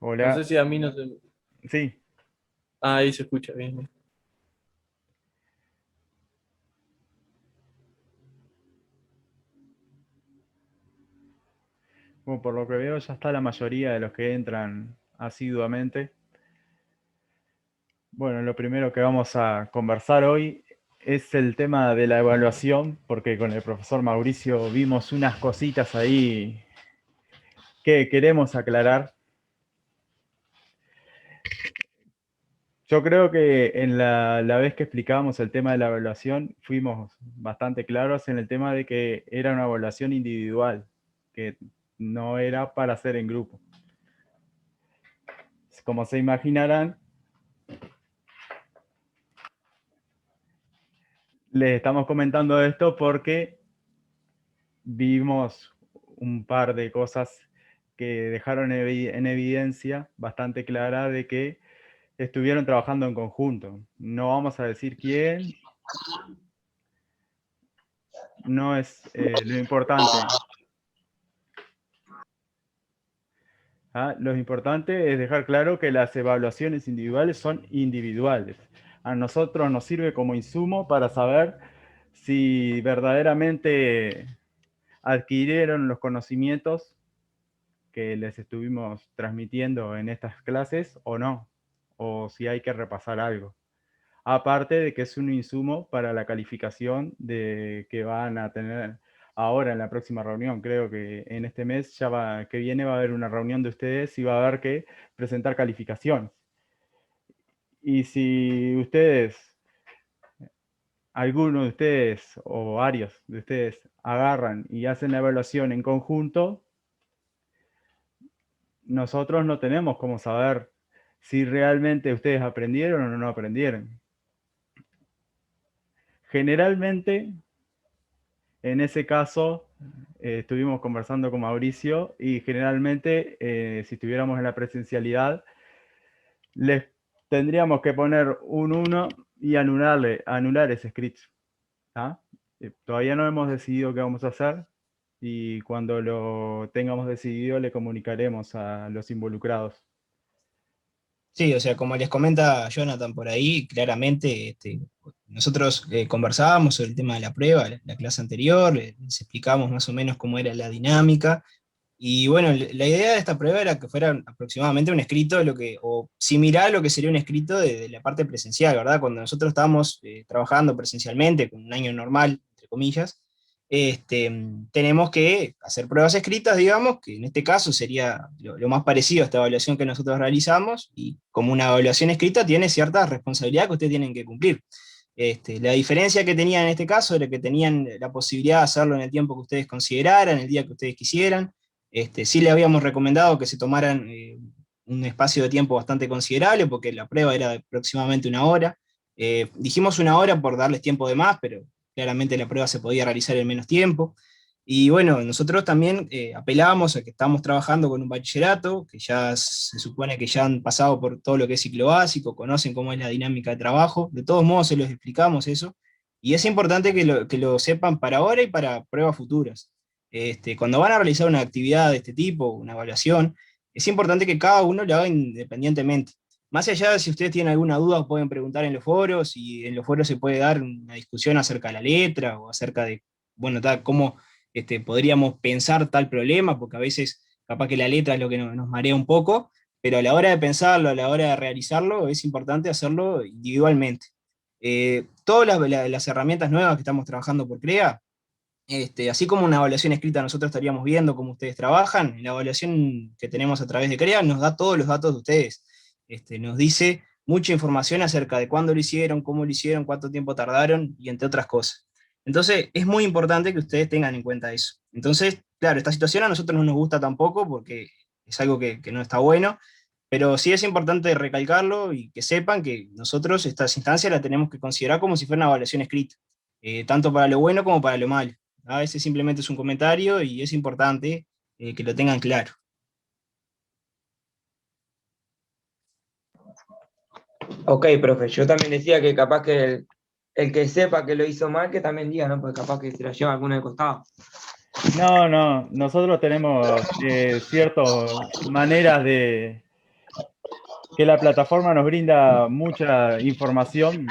No sé Hola. si a mí no se... Sí, Ah, ahí se escucha bien. Bien. bueno, por lo que veo ya está la mayoría de los que entran asiduamente. Bueno, lo primero que vamos a conversar hoy es el tema de la evaluación, porque con el profesor Mauricio vimos unas cositas ahí que queremos aclarar. Yo creo que en la vez que explicábamos el tema de la evaluación fuimos bastante claros en el tema de que era una evaluación individual, que no era para hacer en grupo. Como se imaginarán, les estamos comentando esto porque vimos un par de cosas que dejaron en evidencia bastante clara de que estuvieron trabajando en conjunto. No vamos a decir quién, no es lo importante. ¿Ah? Lo importante es dejar claro que las evaluaciones individuales son individuales. A nosotros nos sirve como insumo para saber si verdaderamente adquirieron los conocimientos que les estuvimos transmitiendo en estas clases o no, o si hay que repasar algo. Aparte de que es un insumo para la calificación de que van a tener ahora en la próxima reunión. Creo que en este mes que viene va a haber una reunión de ustedes y va a haber que presentar calificaciones. Y si ustedes, alguno de ustedes o varios de ustedes agarran y hacen la evaluación en conjunto, nosotros no tenemos cómo saber si realmente ustedes aprendieron o no aprendieron. Generalmente, en ese caso, estuvimos conversando con Mauricio y generalmente, si estuviéramos en la presencialidad, les tendríamos que poner un 1 y anular ese script. ¿Ah? Todavía no hemos decidido qué vamos a hacer y cuando lo tengamos decidido le comunicaremos a los involucrados. Sí, o sea, como les comenta Jonathan por ahí, claramente nosotros conversábamos sobre el tema de la prueba, la clase anterior, les explicábamos más o menos cómo era la dinámica, y bueno, la idea de esta prueba era que fuera aproximadamente un escrito, o similar a lo que sería un escrito de la parte presencial, ¿verdad? Cuando nosotros estábamos trabajando presencialmente, con un año normal, entre comillas, tenemos que hacer pruebas escritas, digamos, que en este caso sería lo más parecido a esta evaluación que nosotros realizamos, y como una evaluación escrita tiene cierta responsabilidad que ustedes tienen que cumplir. La diferencia que tenían en este caso era que tenían la posibilidad de hacerlo en el tiempo que ustedes consideraran, el día que ustedes quisieran. Sí le habíamos recomendado que se tomaran un espacio de tiempo bastante considerable, porque la prueba era de aproximadamente una hora. Dijimos una hora por darles tiempo de más, pero claramente la prueba se podía realizar en menos tiempo. Y bueno, nosotros también apelábamos a que estamos trabajando con un bachillerato, que ya se supone que ya han pasado por todo lo que es ciclo básico, conocen cómo es la dinámica de trabajo, de todos modos se los explicamos eso, y es importante que lo sepan para ahora y para pruebas futuras. Cuando van a realizar una actividad de este tipo, una evaluación, es importante que cada uno lo haga independientemente. Más allá de si ustedes tienen alguna duda, pueden preguntar en los foros, y en los foros se puede dar una discusión acerca de la letra o acerca de, bueno, cómo podríamos pensar tal problema, porque a veces capaz que la letra es lo que nos marea un poco, pero a la hora de pensarlo, a la hora de realizarlo, es importante hacerlo individualmente. Todas las herramientas nuevas que estamos trabajando por CREA, así como una evaluación escrita nosotros estaríamos viendo cómo ustedes trabajan, la evaluación que tenemos a través de CREA nos da todos los datos de ustedes. Nos dice mucha información acerca de cuándo lo hicieron, cómo lo hicieron, cuánto tiempo tardaron, y entre otras cosas. Entonces, es muy importante que ustedes tengan en cuenta eso. Entonces, claro, esta situación a nosotros no nos gusta tampoco, porque es algo que no está bueno, pero sí es importante recalcarlo y que sepan que nosotros estas instancias las tenemos que considerar como si fuera una evaluación escrita, tanto para lo bueno como para lo malo. A veces simplemente es un comentario y es importante que lo tengan claro. Ok, profe, yo también decía que capaz que el que sepa que lo hizo mal, que también diga, ¿no? Porque capaz que se lo lleva alguno de costado. No, no, nosotros tenemos ciertas maneras que la plataforma nos brinda mucha información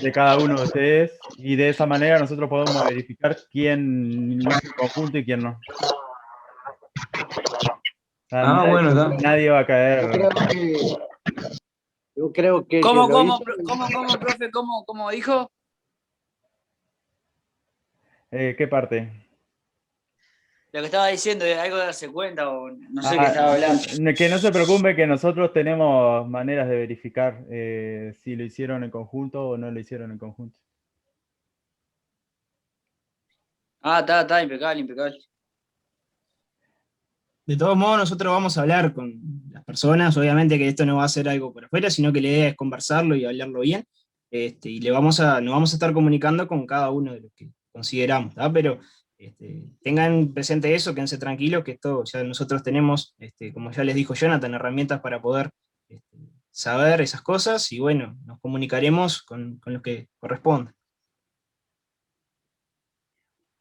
de cada uno de ustedes y de esa manera nosotros podemos verificar quién lo hizo en conjunto y quién no. O sea, Bueno, está. nadie va a Yo caer. creo que, yo creo que el que ¿Cómo, lo cómo, hizo, cómo, profe? ¿Cómo dijo? ¿Qué parte? Lo que estaba diciendo, de algo de darse cuenta, o no sé qué estaba Ah, hablando. que no se preocupe que nosotros tenemos maneras de verificar si lo hicieron en conjunto o no lo hicieron en conjunto. Ah, está, impecable, impecable. De todos modos, nosotros vamos a hablar con las personas, obviamente que esto no va a ser algo por afuera, sino que la idea es conversarlo y hablarlo bien, y nos vamos a estar comunicando con cada uno de los que consideramos, ¿tá? Pero tengan presente eso, quédense tranquilos, que esto ya nosotros tenemos, como ya les dijo Jonathan, herramientas para poder saber esas cosas, y bueno, nos comunicaremos con lo que corresponda.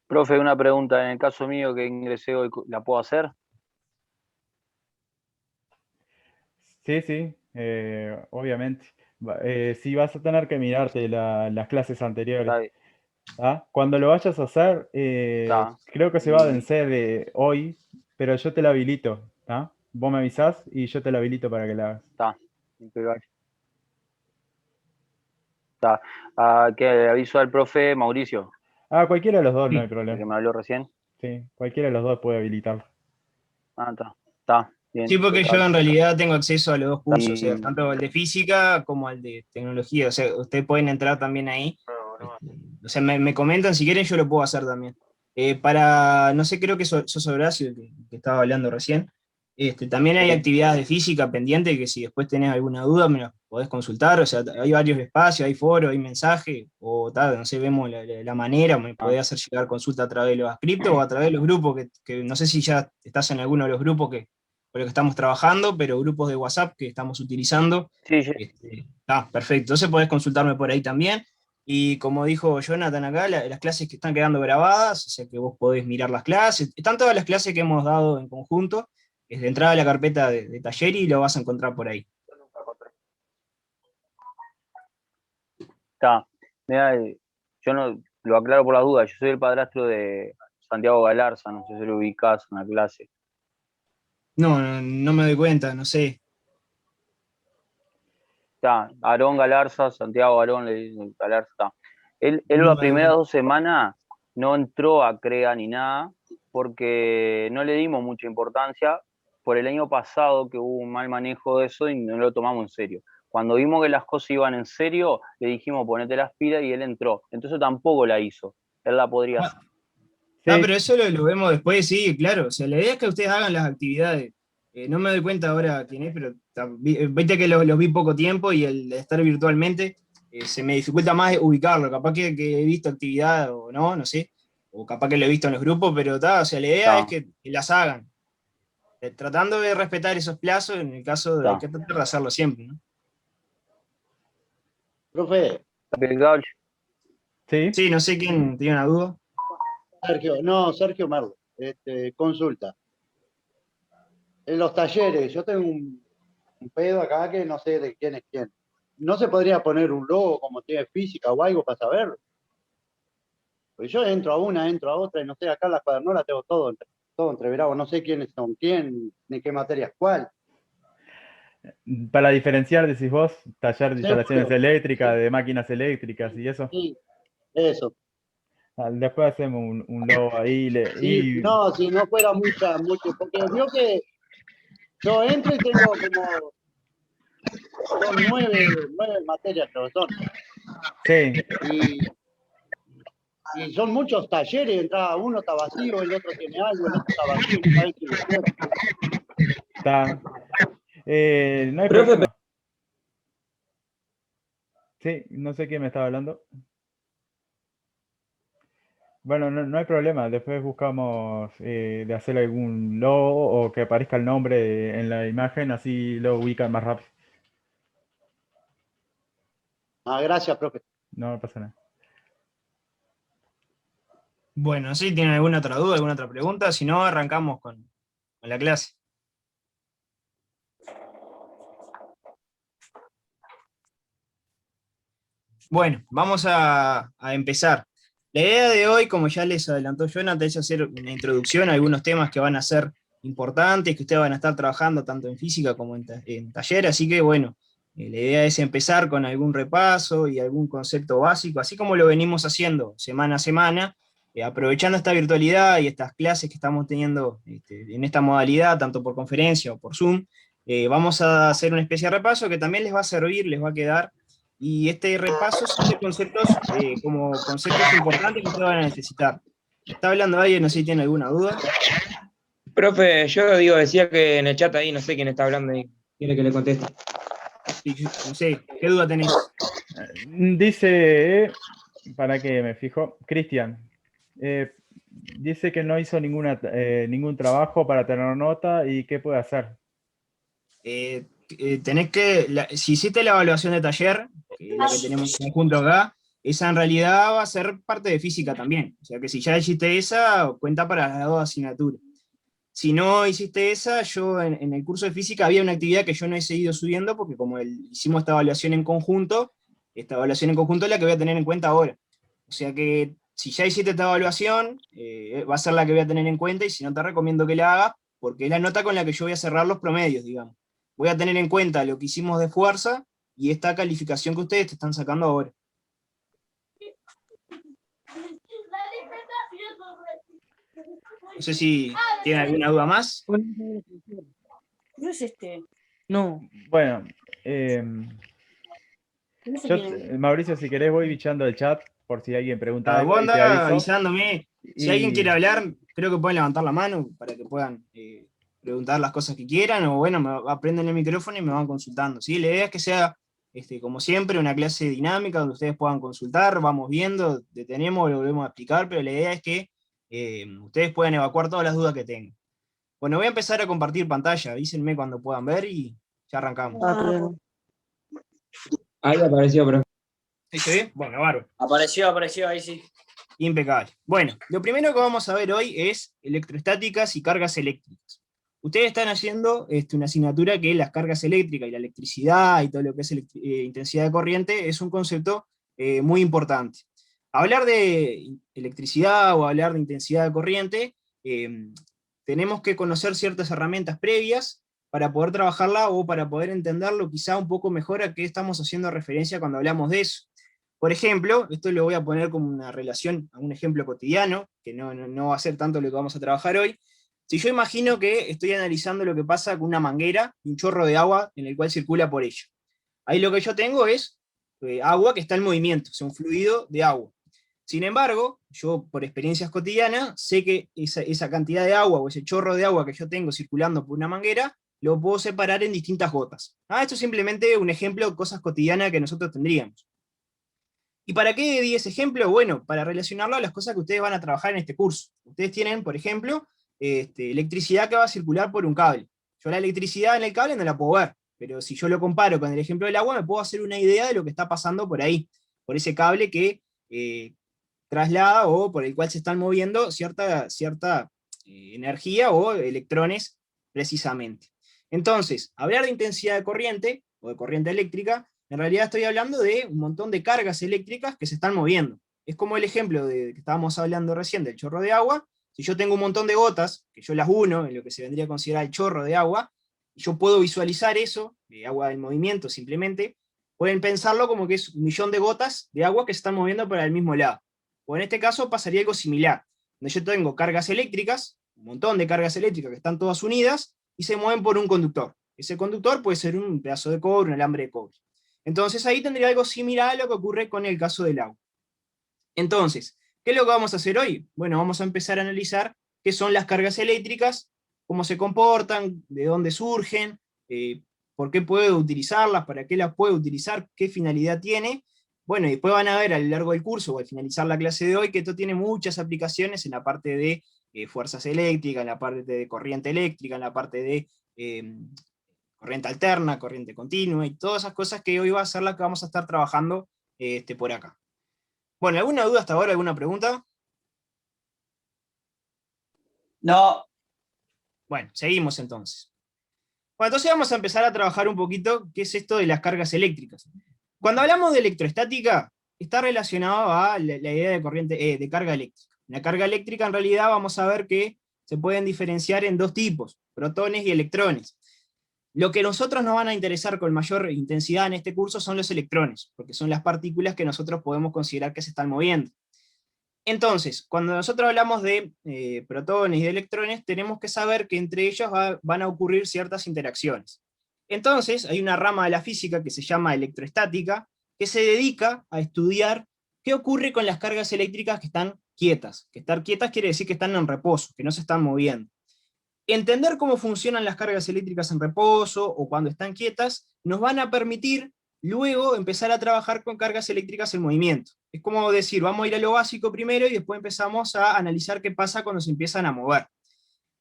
Profe, una pregunta. En el caso mío que ingresé hoy, ¿la puedo hacer? Sí, obviamente. Sí, vas a tener que mirarte las clases anteriores. Está bien. ¿Ah? Cuando lo vayas a hacer, Está. creo que se va a vencer hoy, pero yo te la habilito. ¿Ah? Vos me avisás y yo te la habilito para que la hagas. Está. Impecable. Está. ¿Qué le aviso al profe Mauricio? Cualquiera de los dos, no hay El que problema. me habló recién. Sí, cualquiera de los dos puede habilitarlo. Está. Está. Bien. Sí, porque yo impecable. en realidad tengo acceso a los dos cursos, o sea, Y- tanto al de física como al de tecnología, o sea, ustedes pueden entrar también ahí. O sea, me comentan si quieren, yo lo puedo hacer también. No sé, creo que sos Horacio, el que estaba hablando recién. También hay actividades de física pendiente que si después tenés alguna duda me las podés consultar, o sea, hay varios espacios, hay foros, hay mensajes, o tal, no sé, vemos la manera, me podés hacer llegar consulta a través de los scriptos o a través de los grupos, que no sé si ya estás en alguno de los grupos por los que estamos trabajando, pero grupos de WhatsApp que estamos utilizando. Sí, Perfecto, entonces podés consultarme por ahí también. Y como dijo Jonathan acá, las clases que están quedando grabadas, o sea que vos podés mirar las clases, están todas las clases que hemos dado en conjunto, es de entrada a la carpeta de taller y lo vas a encontrar por ahí. está. Mirá, yo no lo aclaro por la duda. Yo soy el padrastro de Santiago Galarza, no sé si lo ubicás en la clase. No me doy cuenta, no sé. Está, Aarón Galarza, Santiago Aarón, le dicen Galarza, está. Él No las me primeras doy 2 semanas no entró a CREA ni nada, porque no le dimos mucha importancia por el año pasado que hubo un mal manejo de eso y no lo tomamos en serio. Cuando vimos que las cosas iban en serio, le dijimos ponete las pilas y él entró. Entonces tampoco la hizo. Él la podría hacer. Sí, Pero eso lo vemos después, sí, claro. O sea, la idea es que ustedes hagan las actividades. No me doy cuenta ahora quién es, pero viste que los vi poco tiempo y el de estar virtualmente se me dificulta más ubicarlo. Capaz que he visto actividad o no sé. O capaz que lo he visto en los grupos, pero o sea, la idea es que las hagan. Tratando de respetar esos plazos, en el caso de hay que tratar de hacerlo siempre, ¿no? profe, Impecable. sí. Sí, no sé quién tiene una duda. Sergio Merlo, consulta. En los talleres, yo tengo un pedo acá que no sé de quién es quién. ¿No se podría poner un logo como tiene física o algo para saber? Pues yo entro a una, entro a otra y no sé, acá en la cuadernola tengo todo entreverado, no sé quiénes son quién, ni qué materia es cuál. Para diferenciar, decís vos, taller de Sí, instalaciones obvio. eléctricas, de máquinas eléctricas y eso. Sí, eso. Después hacemos un logo ahí. Sí, no, si no fuera mucho, porque vio que yo entro y tengo como son nueve materias, creo que son. Sí, Y son muchos talleres, entraba uno está vacío, el otro tiene algo, el otro está vacío, no sabes qué es. está. No hay Profe, problema. Sí, no sé quién me estaba hablando. Bueno, no hay problema. Después buscamos de hacer algún logo o que aparezca el nombre en la imagen, así lo ubican más rápido. Gracias, profe. No pasa nada. Bueno, si tienen alguna otra duda, alguna otra pregunta, si no, arrancamos con la clase. Bueno, vamos a empezar. La idea de hoy, como ya les adelantó Jonathan, es hacer una introducción a algunos temas que van a ser importantes, que ustedes van a estar trabajando tanto en física como en taller, así que bueno, la idea es empezar con algún repaso y algún concepto básico, así como lo venimos haciendo semana a semana, aprovechando esta virtualidad y estas clases que estamos teniendo en esta modalidad, tanto por conferencia o por Zoom. Vamos a hacer una especie de repaso que también les va a servir, les va a quedar. Y este repaso son de conceptos como conceptos importantes que ustedes van a necesitar. ¿Está hablando alguien? No sé si tiene alguna duda. Profe, yo digo, decía que en el chat ahí, no sé quién está hablando y quiere que le conteste. No sé, ¿qué duda tenés? Dice, para que me fijo, Cristian, dice que no hizo ningún trabajo para tener nota y qué puede hacer. Tenés que, si hiciste la evaluación de taller, que es la que tenemos en conjunto acá, esa en realidad va a ser parte de física también. O sea que si ya hiciste esa, cuenta para las dos asignaturas. Si no hiciste esa, yo en el curso de física había una actividad que yo no he seguido subiendo, porque como hicimos esta evaluación en conjunto es la que voy a tener en cuenta ahora. O sea que si ya hiciste esta evaluación, va a ser la que voy a tener en cuenta, y si no te recomiendo que la hagas, porque es la nota con la que yo voy a cerrar los promedios, digamos. Voy a tener en cuenta lo que hicimos de fuerza y esta calificación que ustedes te están sacando ahora. No sé si tienen alguna duda más. No es este. No. Bueno, No sé yo, quién es. Mauricio, si querés voy bichando el chat por si alguien pregunta algo Vos y te andá aviso. avisándome. Si alguien quiere hablar, creo que pueden levantar la mano para que puedan preguntar las cosas que quieran, o bueno, aprenden el micrófono y me van consultando. ¿Sí? La idea es que sea, como siempre, una clase dinámica donde ustedes puedan consultar, vamos viendo, detenemos, lo volvemos a explicar, pero la idea es que ustedes puedan evacuar todas las dudas que tengan. Bueno, voy a empezar a compartir pantalla, avísenme cuando puedan ver y ya arrancamos. Ahí apareció, profe. ¿Ahí se ve? Bueno, bárbaro. Apareció, ahí sí. Impecable. Bueno, lo primero que vamos a ver hoy es electroestáticas y cargas eléctricas. Ustedes están haciendo una asignatura que las cargas eléctricas y la electricidad y todo lo que es intensidad de corriente es un concepto muy importante. Hablar de electricidad o hablar de intensidad de corriente, tenemos que conocer ciertas herramientas previas para poder trabajarla o para poder entenderlo quizá un poco mejor a qué estamos haciendo referencia cuando hablamos de eso. Por ejemplo, esto lo voy a poner como una relación a un ejemplo cotidiano, que no va a ser tanto lo que vamos a trabajar hoy. Si yo imagino que estoy analizando lo que pasa con una manguera y un chorro de agua en el cual circula por ella. Ahí lo que yo tengo es agua que está en movimiento, o sea, un fluido de agua. Sin embargo, yo por experiencias cotidianas sé que esa cantidad de agua o ese chorro de agua que yo tengo circulando por una manguera, lo puedo separar en distintas gotas. Esto es simplemente un ejemplo de cosas cotidianas que nosotros tendríamos. ¿Y para qué di ese ejemplo? Bueno, para relacionarlo a las cosas que ustedes van a trabajar en este curso. Ustedes tienen, por ejemplo, electricidad que va a circular por un cable. Yo la electricidad en el cable no la puedo ver, pero si yo lo comparo con el ejemplo del agua, me puedo hacer una idea de lo que está pasando por ahí, por ese cable que traslada o por el cual se están moviendo cierta energía o electrones precisamente. Entonces, hablar de intensidad de corriente, o de corriente eléctrica, en realidad estoy hablando de un montón de cargas eléctricas que se están moviendo. Es como el ejemplo de que estábamos hablando recién del chorro de agua. Si yo tengo un montón de gotas, que yo las uno en lo que se vendría a considerar el chorro de agua, y yo puedo visualizar eso, de agua en movimiento simplemente, pueden pensarlo como que es 1.000.000 de gotas de agua que se están moviendo para el mismo lado. O en este caso pasaría algo similar, donde yo tengo cargas eléctricas, un montón de cargas eléctricas que están todas unidas, y se mueven por un conductor. Ese conductor puede ser un pedazo de cobre, un alambre de cobre. Entonces ahí tendría algo similar a lo que ocurre con el caso del agua. Entonces, ¿qué es lo que vamos a hacer hoy? Bueno, vamos a empezar a analizar qué son las cargas eléctricas, cómo se comportan, de dónde surgen, por qué puedo utilizarlas, para qué las puedo utilizar, qué finalidad tiene. Bueno, y después van a ver a lo largo del curso o al finalizar la clase de hoy que esto tiene muchas aplicaciones en la parte de fuerzas eléctricas, en la parte de corriente eléctrica, en la parte de corriente alterna, corriente continua, y todas esas cosas que hoy va a ser la que vamos a estar trabajando por acá. Bueno, ¿alguna duda hasta ahora? ¿Alguna pregunta? No. Bueno, seguimos entonces. Bueno, entonces vamos a empezar a trabajar un poquito qué es esto de las cargas eléctricas. Cuando hablamos de electroestática, está relacionado a la idea de corriente, de carga eléctrica. La carga eléctrica en realidad vamos a ver que se pueden diferenciar en dos tipos, protones y electrones. Lo que nosotros nos van a interesar con mayor intensidad en este curso son los electrones, porque son las partículas que nosotros podemos considerar que se están moviendo. Entonces, cuando nosotros hablamos de protones y de electrones, tenemos que saber que entre ellos van a ocurrir ciertas interacciones. Entonces, hay una rama de la física que se llama electroestática, que se dedica a estudiar qué ocurre con las cargas eléctricas que están quietas. Que estar quietas quiere decir que están en reposo, que no se están moviendo. Entender cómo funcionan las cargas eléctricas en reposo o cuando están quietas, nos van a permitir luego empezar a trabajar con cargas eléctricas en movimiento. Es como decir, vamos a ir a lo básico primero y después empezamos a analizar qué pasa cuando se empiezan a mover.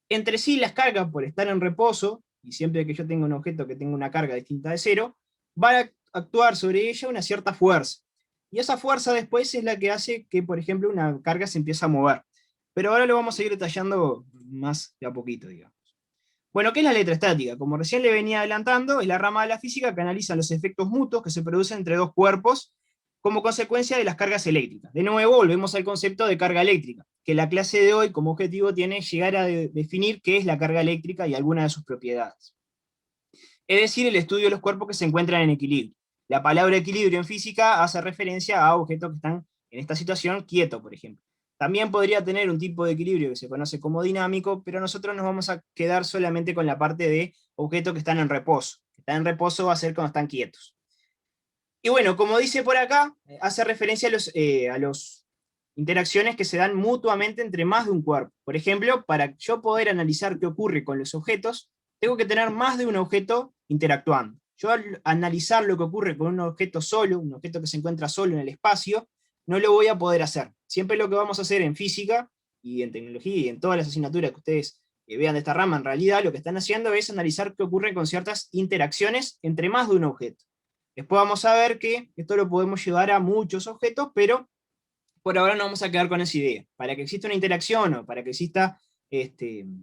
Entre sí, las cargas, por estar en reposo, y siempre que yo tenga un objeto que tenga una carga distinta de cero, va a actuar sobre ella una cierta fuerza. Y esa fuerza después es la que hace que, por ejemplo, una carga se empiece a mover. Pero ahora lo vamos a ir detallando más de a poquito, digamos. Bueno, ¿qué es la electroestática? Como recién le venía adelantando, es la rama de la física que analiza los efectos mutuos que se producen entre dos cuerpos como consecuencia de las cargas eléctricas. De nuevo, volvemos al concepto de carga eléctrica, que la clase de hoy como objetivo tiene llegar a definir qué es la carga eléctrica y algunas de sus propiedades. Es decir, el estudio de los cuerpos que se encuentran en equilibrio. La palabra equilibrio en física hace referencia a objetos que están en esta situación quietos, por ejemplo. También podría tener un tipo de equilibrio que se conoce como dinámico, pero nosotros nos vamos a quedar solamente con la parte de objetos que están en reposo. Que están en reposo va a ser cuando están quietos. Y bueno, como dice por acá, hace referencia a las interacciones que se dan mutuamente entre más de un cuerpo. Por ejemplo, para yo poder analizar qué ocurre con los objetos, tengo que tener más de un objeto interactuando. Yo al analizar lo que ocurre con un objeto solo, un objeto que se encuentra solo en el espacio, no lo voy a poder hacer. Siempre lo que vamos a hacer en física, y en tecnología, y en todas las asignaturas que ustedes vean de esta rama, en realidad lo que están haciendo es analizar qué ocurre con ciertas interacciones entre más de un objeto. Después vamos a ver que esto lo podemos llevar a muchos objetos, pero por ahora no vamos a quedar con esa idea. Para que exista una interacción, o para que exista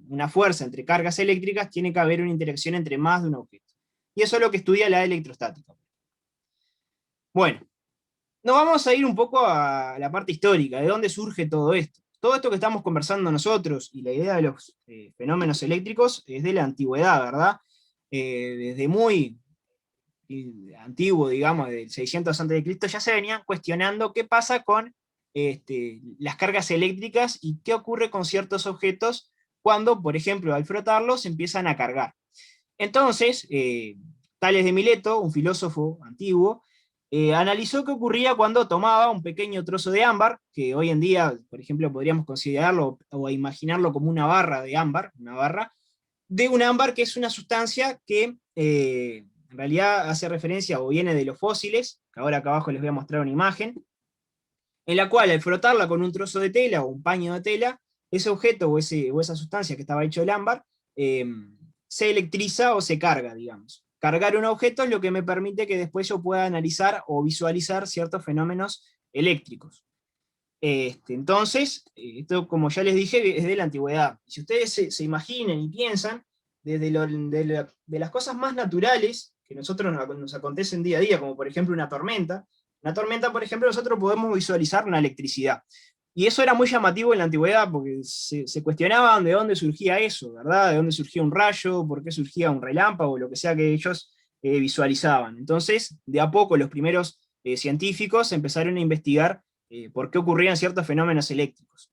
una fuerza entre cargas eléctricas, tiene que haber una interacción entre más de un objeto. Y eso es lo que estudia la electrostática. Bueno, nos vamos a ir un poco a la parte histórica, de dónde surge todo esto. Todo esto que estamos conversando nosotros, y la idea de los fenómenos eléctricos, es de la antigüedad, ¿verdad? Desde muy antiguo, digamos, del 600 a.C., ya se venían cuestionando qué pasa con las cargas eléctricas y qué ocurre con ciertos objetos cuando, por ejemplo, al frotarlos empiezan a cargar. Entonces, Tales de Mileto, un filósofo antiguo, analizó qué ocurría cuando tomaba un pequeño trozo de ámbar, que hoy en día, por ejemplo, podríamos considerarlo o imaginarlo como una barra de ámbar, una barra, de un ámbar que es una sustancia que en realidad hace referencia o viene de los fósiles, que ahora acá abajo les voy a mostrar una imagen, en la cual al frotarla con un trozo de tela o un paño de tela, ese objeto o esa sustancia que estaba hecho del ámbar, se electriza o se carga, digamos. Cargar un objeto es lo que me permite que después yo pueda analizar o visualizar ciertos fenómenos eléctricos. Entonces, esto como ya les dije, es de la antigüedad. Si ustedes se imaginen y piensan, desde de las cosas más naturales que nosotros nos acontecen día a día, como por ejemplo una tormenta, por ejemplo, nosotros podemos visualizar una electricidad. Y eso era muy llamativo en la antigüedad, porque se cuestionaban de dónde surgía eso, ¿verdad? De dónde surgía un rayo, por qué surgía un relámpago, lo que sea que ellos visualizaban. Entonces, de a poco los primeros científicos empezaron a investigar por qué ocurrían ciertos fenómenos eléctricos.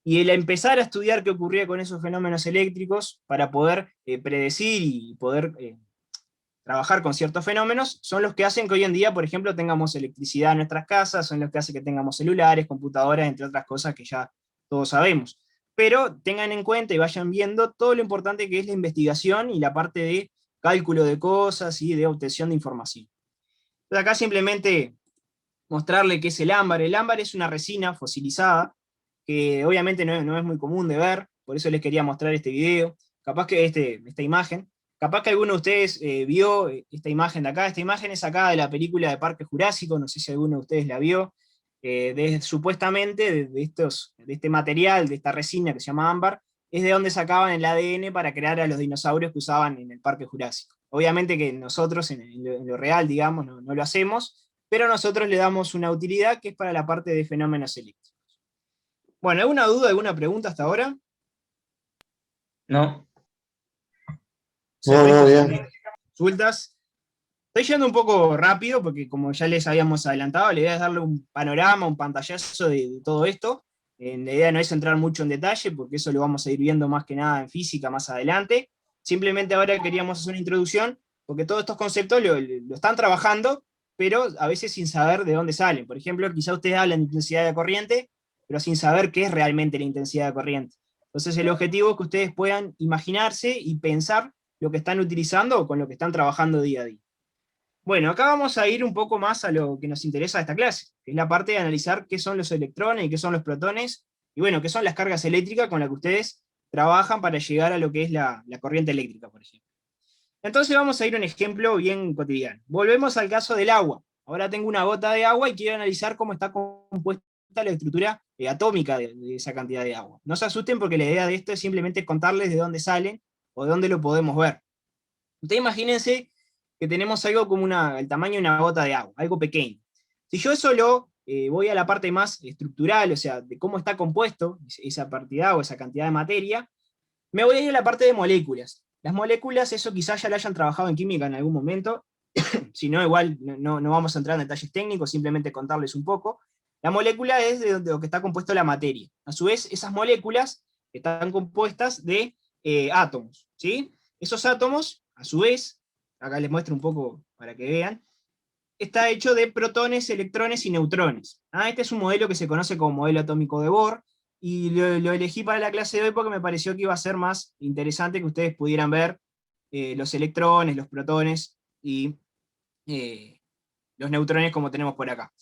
Y el empezar a estudiar qué ocurría con esos fenómenos eléctricos para poder predecir y poder trabajar con ciertos fenómenos, son los que hacen que hoy en día, por ejemplo, tengamos electricidad en nuestras casas, son los que hacen que tengamos celulares, computadoras, entre otras cosas que ya todos sabemos. Pero tengan en cuenta y vayan viendo todo lo importante que es la investigación y la parte de cálculo de cosas y de obtención de información. Entonces acá simplemente mostrarle qué es el ámbar. El ámbar es una resina fosilizada, que obviamente no es muy común de ver, por eso les quería mostrar este video, capaz que esta imagen. Capaz que alguno de ustedes vio esta imagen de acá. Esta imagen es sacada de la película de Parque Jurásico, no sé si alguno de ustedes la vio, supuestamente de este material, de esta resina que se llama ámbar, es de donde sacaban el ADN para crear a los dinosaurios que usaban en el Parque Jurásico. Obviamente que nosotros en lo real, digamos, no lo hacemos, pero nosotros le damos una utilidad que es para la parte de fenómenos eléctricos. Bueno, ¿alguna duda, alguna pregunta hasta ahora? No. No, bien. Consultas. Estoy yendo un poco rápido porque como ya les habíamos adelantado, la idea es darle un panorama, un pantallazo de todo esto. La idea no es entrar mucho en detalle porque eso lo vamos a ir viendo más que nada en física más adelante. Simplemente ahora queríamos hacer una introducción porque todos estos conceptos lo están trabajando, pero a veces sin saber de dónde salen. Por ejemplo, quizá ustedes hablan de intensidad de corriente, pero sin saber qué es realmente la intensidad de corriente. Entonces el objetivo es que ustedes puedan imaginarse y pensar lo que están utilizando o con lo que están trabajando día a día. Bueno, acá vamos a ir un poco más a lo que nos interesa de esta clase, que es la parte de analizar qué son los electrones y qué son los protones, y bueno, qué son las cargas eléctricas con las que ustedes trabajan para llegar a lo que es la corriente eléctrica, por ejemplo. Entonces vamos a ir a un ejemplo bien cotidiano. Volvemos al caso del agua. Ahora tengo una gota de agua y quiero analizar cómo está compuesta la estructura atómica de esa cantidad de agua. No se asusten porque la idea de esto es simplemente contarles de dónde salen o de dónde lo podemos ver. Ustedes imagínense que tenemos algo como el tamaño de una gota de agua, algo pequeño. Si yo eso voy a la parte más estructural, o sea, de cómo está compuesto esa cantidad o esa cantidad de materia, me voy a ir a la parte de moléculas. Las moléculas, eso quizás ya lo hayan trabajado en química en algún momento, si no, igual no vamos a entrar en detalles técnicos, simplemente contarles un poco. La molécula es de lo que está compuesto la materia. A su vez, esas moléculas están compuestas de átomos, ¿sí? Esos átomos, a su vez, acá les muestro un poco para que vean, está hecho de protones, electrones y neutrones. Este es un modelo que se conoce como modelo atómico de Bohr, y lo elegí para la clase de hoy porque me pareció que iba a ser más interesante que ustedes pudieran ver los electrones, los protones y los neutrones como tenemos por acá.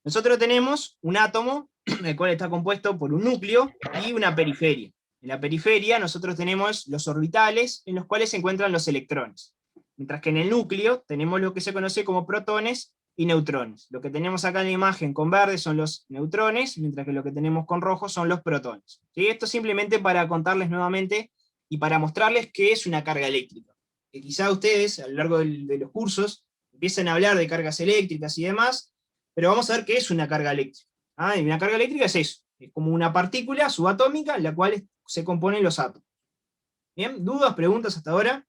Nosotros tenemos un átomo, el cual está compuesto por un núcleo y una periferia. En la periferia nosotros tenemos los orbitales, en los cuales se encuentran los electrones. Mientras que en el núcleo tenemos lo que se conoce como protones y neutrones. Lo que tenemos acá en la imagen con verde son los neutrones, mientras que lo que tenemos con rojo son los protones. ¿Sí? Esto simplemente para contarles nuevamente y para mostrarles qué es una carga eléctrica. Que quizá ustedes, a lo largo de los cursos, empiecen a hablar de cargas eléctricas y demás, pero vamos a ver qué es una carga eléctrica. Y una carga eléctrica es eso, es como una partícula subatómica en la cual se componen los átomos. ¿Bien? ¿Dudas, preguntas hasta ahora?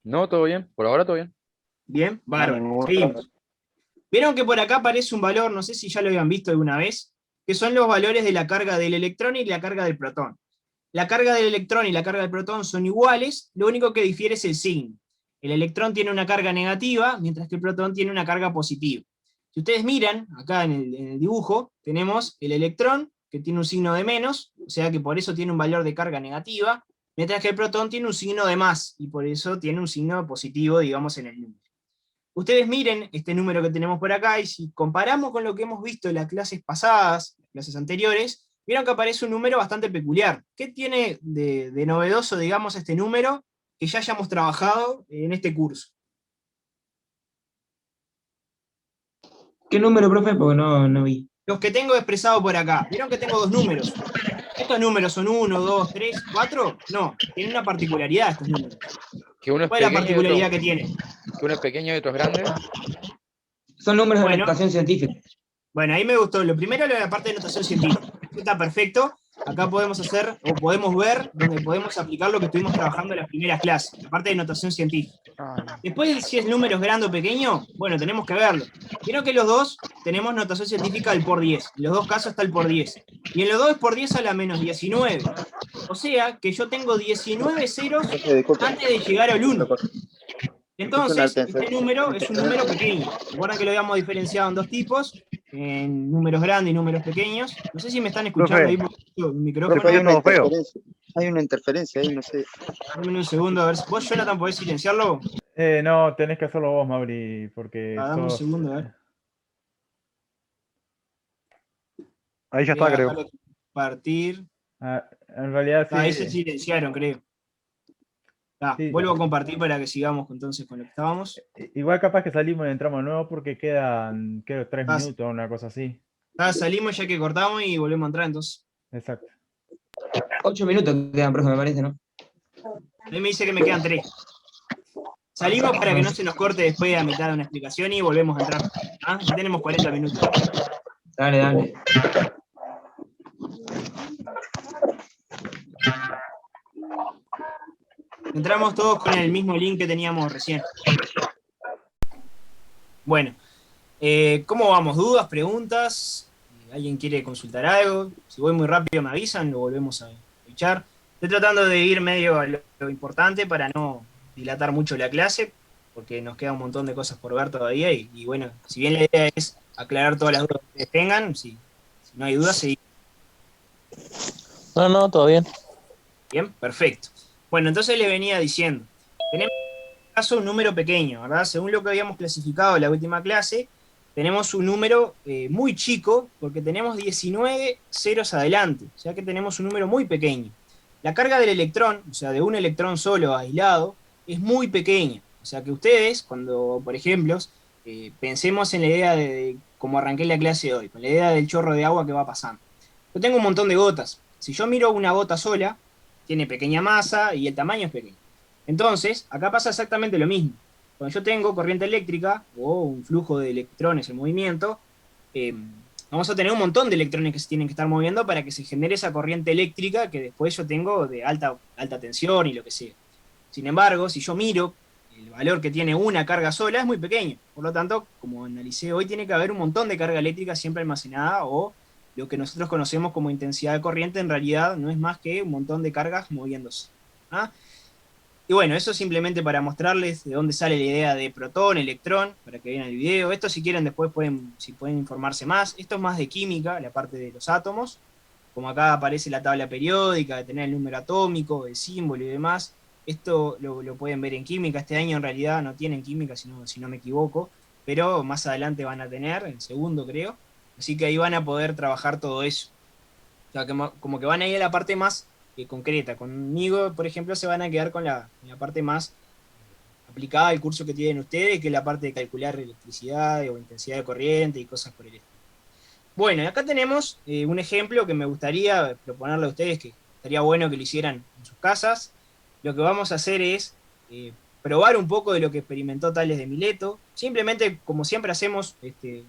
No, todo bien. Por ahora todo bien. Bien, bárbaro. Seguimos. Vieron que por acá aparece un valor, no sé si ya lo habían visto alguna vez, que son los valores de la carga del electrón y la carga del protón. La carga del electrón y la carga del protón son iguales, lo único que difiere es el signo. El electrón tiene una carga negativa, mientras que el protón tiene una carga positiva. Si ustedes miran, acá en el dibujo, tenemos el electrón, que tiene un signo de menos, o sea que por eso tiene un valor de carga negativa, mientras que el protón tiene un signo de más, y por eso tiene un signo positivo, digamos, en el número. Ustedes miren este número que tenemos por acá, y si comparamos con lo que hemos visto en las clases pasadas, las clases anteriores, vieron que aparece un número bastante peculiar. ¿Qué tiene de novedoso, digamos, este número que ya hayamos trabajado en este curso? ¿Qué número, profe? Porque no vi. Los que tengo expresado por acá. ¿Vieron que tengo dos números? ¿Estos números son 1, 2, 3, 4? No, tienen una particularidad estos números. Que uno es ¿Cuál es la pequeño y particularidad otro, que tienen? que uno es pequeño y otro es grande. Son números de Bueno. notación científica. Bueno, ahí me gustó. Lo primero, la parte de notación científica. Esto está perfecto. Acá podemos hacer, o podemos ver, donde podemos aplicar lo que estuvimos trabajando en las primeras clases, la parte de notación científica. Después, si es números grande o pequeño, bueno, tenemos que verlo. Vieron que los dos tenemos notación científica del por 10. En los dos casos está el por 10. Y en los dos es por 10 a la menos 19. O sea, que yo tengo 19 ceros antes de llegar al 1. Entonces, este número es un número pequeño. Recuerden que lo habíamos diferenciado en dos tipos, en números grandes y números pequeños. No sé si me están escuchando ahí por el micrófono. Hay una interferencia ahí, no sé. Dame un segundo, a ver si vos, Jonathan, podés silenciarlo. No, tenés que hacerlo vos, Mauri, porque Dame un segundo, a ver. Ahí ya está, creo. Compartir. En realidad sí. Ahí se silenciaron, creo. Sí. Vuelvo a compartir para que sigamos entonces con lo que estábamos. Igual capaz que salimos y entramos de nuevo porque quedan, creo, 3 minutos o una cosa así. Salimos ya que cortamos y volvemos a entrar entonces. Exacto. 8 minutos quedan, profe, me parece, ¿no? A mí me dice que me quedan 3. Salimos para que no se nos corte después a mitad de una explicación y volvemos a entrar. ¿Ah? Ya tenemos 40 minutos. Dale, dale. Entramos todos con el mismo link que teníamos recién. Bueno, ¿cómo vamos? ¿Dudas, preguntas? ¿Alguien quiere consultar algo? Si voy muy rápido me avisan, lo volvemos a echar. Estoy tratando de ir medio a lo importante para no dilatar mucho la clase, porque nos queda un montón de cosas por ver todavía, y bueno, si bien la idea es aclarar todas las dudas que ustedes tengan, si no hay dudas, seguimos. No, todo bien. Bien, perfecto. Bueno, entonces les venía diciendo, tenemos en este caso un número pequeño, ¿verdad? Según lo que habíamos clasificado en la última clase, tenemos un número muy chico, porque tenemos 19 ceros adelante, o sea que tenemos un número muy pequeño. La carga del electrón, o sea, de un electrón solo aislado, es muy pequeña. O sea que ustedes, cuando, por ejemplo, pensemos en la idea de como arranqué la clase hoy, con la idea del chorro de agua que va pasando. Yo tengo un montón de gotas. Si yo miro una gota sola, tiene pequeña masa y el tamaño es pequeño. Entonces, acá pasa exactamente lo mismo. Cuando yo tengo corriente eléctrica o un flujo de electrones en movimiento, vamos a tener un montón de electrones que se tienen que estar moviendo para que se genere esa corriente eléctrica que después yo tengo de alta tensión y lo que sea. Sin embargo, si yo miro el valor que tiene una carga sola, es muy pequeño. Por lo tanto, como analicé hoy, tiene que haber un montón de carga eléctrica siempre almacenada, o lo que nosotros conocemos como intensidad de corriente, en realidad no es más que un montón de cargas moviéndose. ¿Ah? Y bueno, eso simplemente para mostrarles de dónde sale la idea de protón, electrón, para que vean el video. Esto si quieren después pueden informarse más. Esto es más de química, la parte de los átomos. Como acá aparece la tabla periódica, de tener el número atómico, el símbolo y demás. Esto lo pueden ver en química. Este año en realidad no tienen química, si no me equivoco. Pero más adelante van a tener, en segundo creo. Así que ahí van a poder trabajar todo eso. O sea, como que van a ir a la parte más concreta. Conmigo, por ejemplo, se van a quedar con la parte más aplicada al curso que tienen ustedes, que es la parte de calcular electricidad o intensidad de corriente y cosas por el estilo. Bueno, acá tenemos un ejemplo que me gustaría proponerle a ustedes, que estaría bueno que lo hicieran en sus casas. Lo que vamos a hacer es probar un poco de lo que experimentó Tales de Mileto. Simplemente, como siempre hacemos,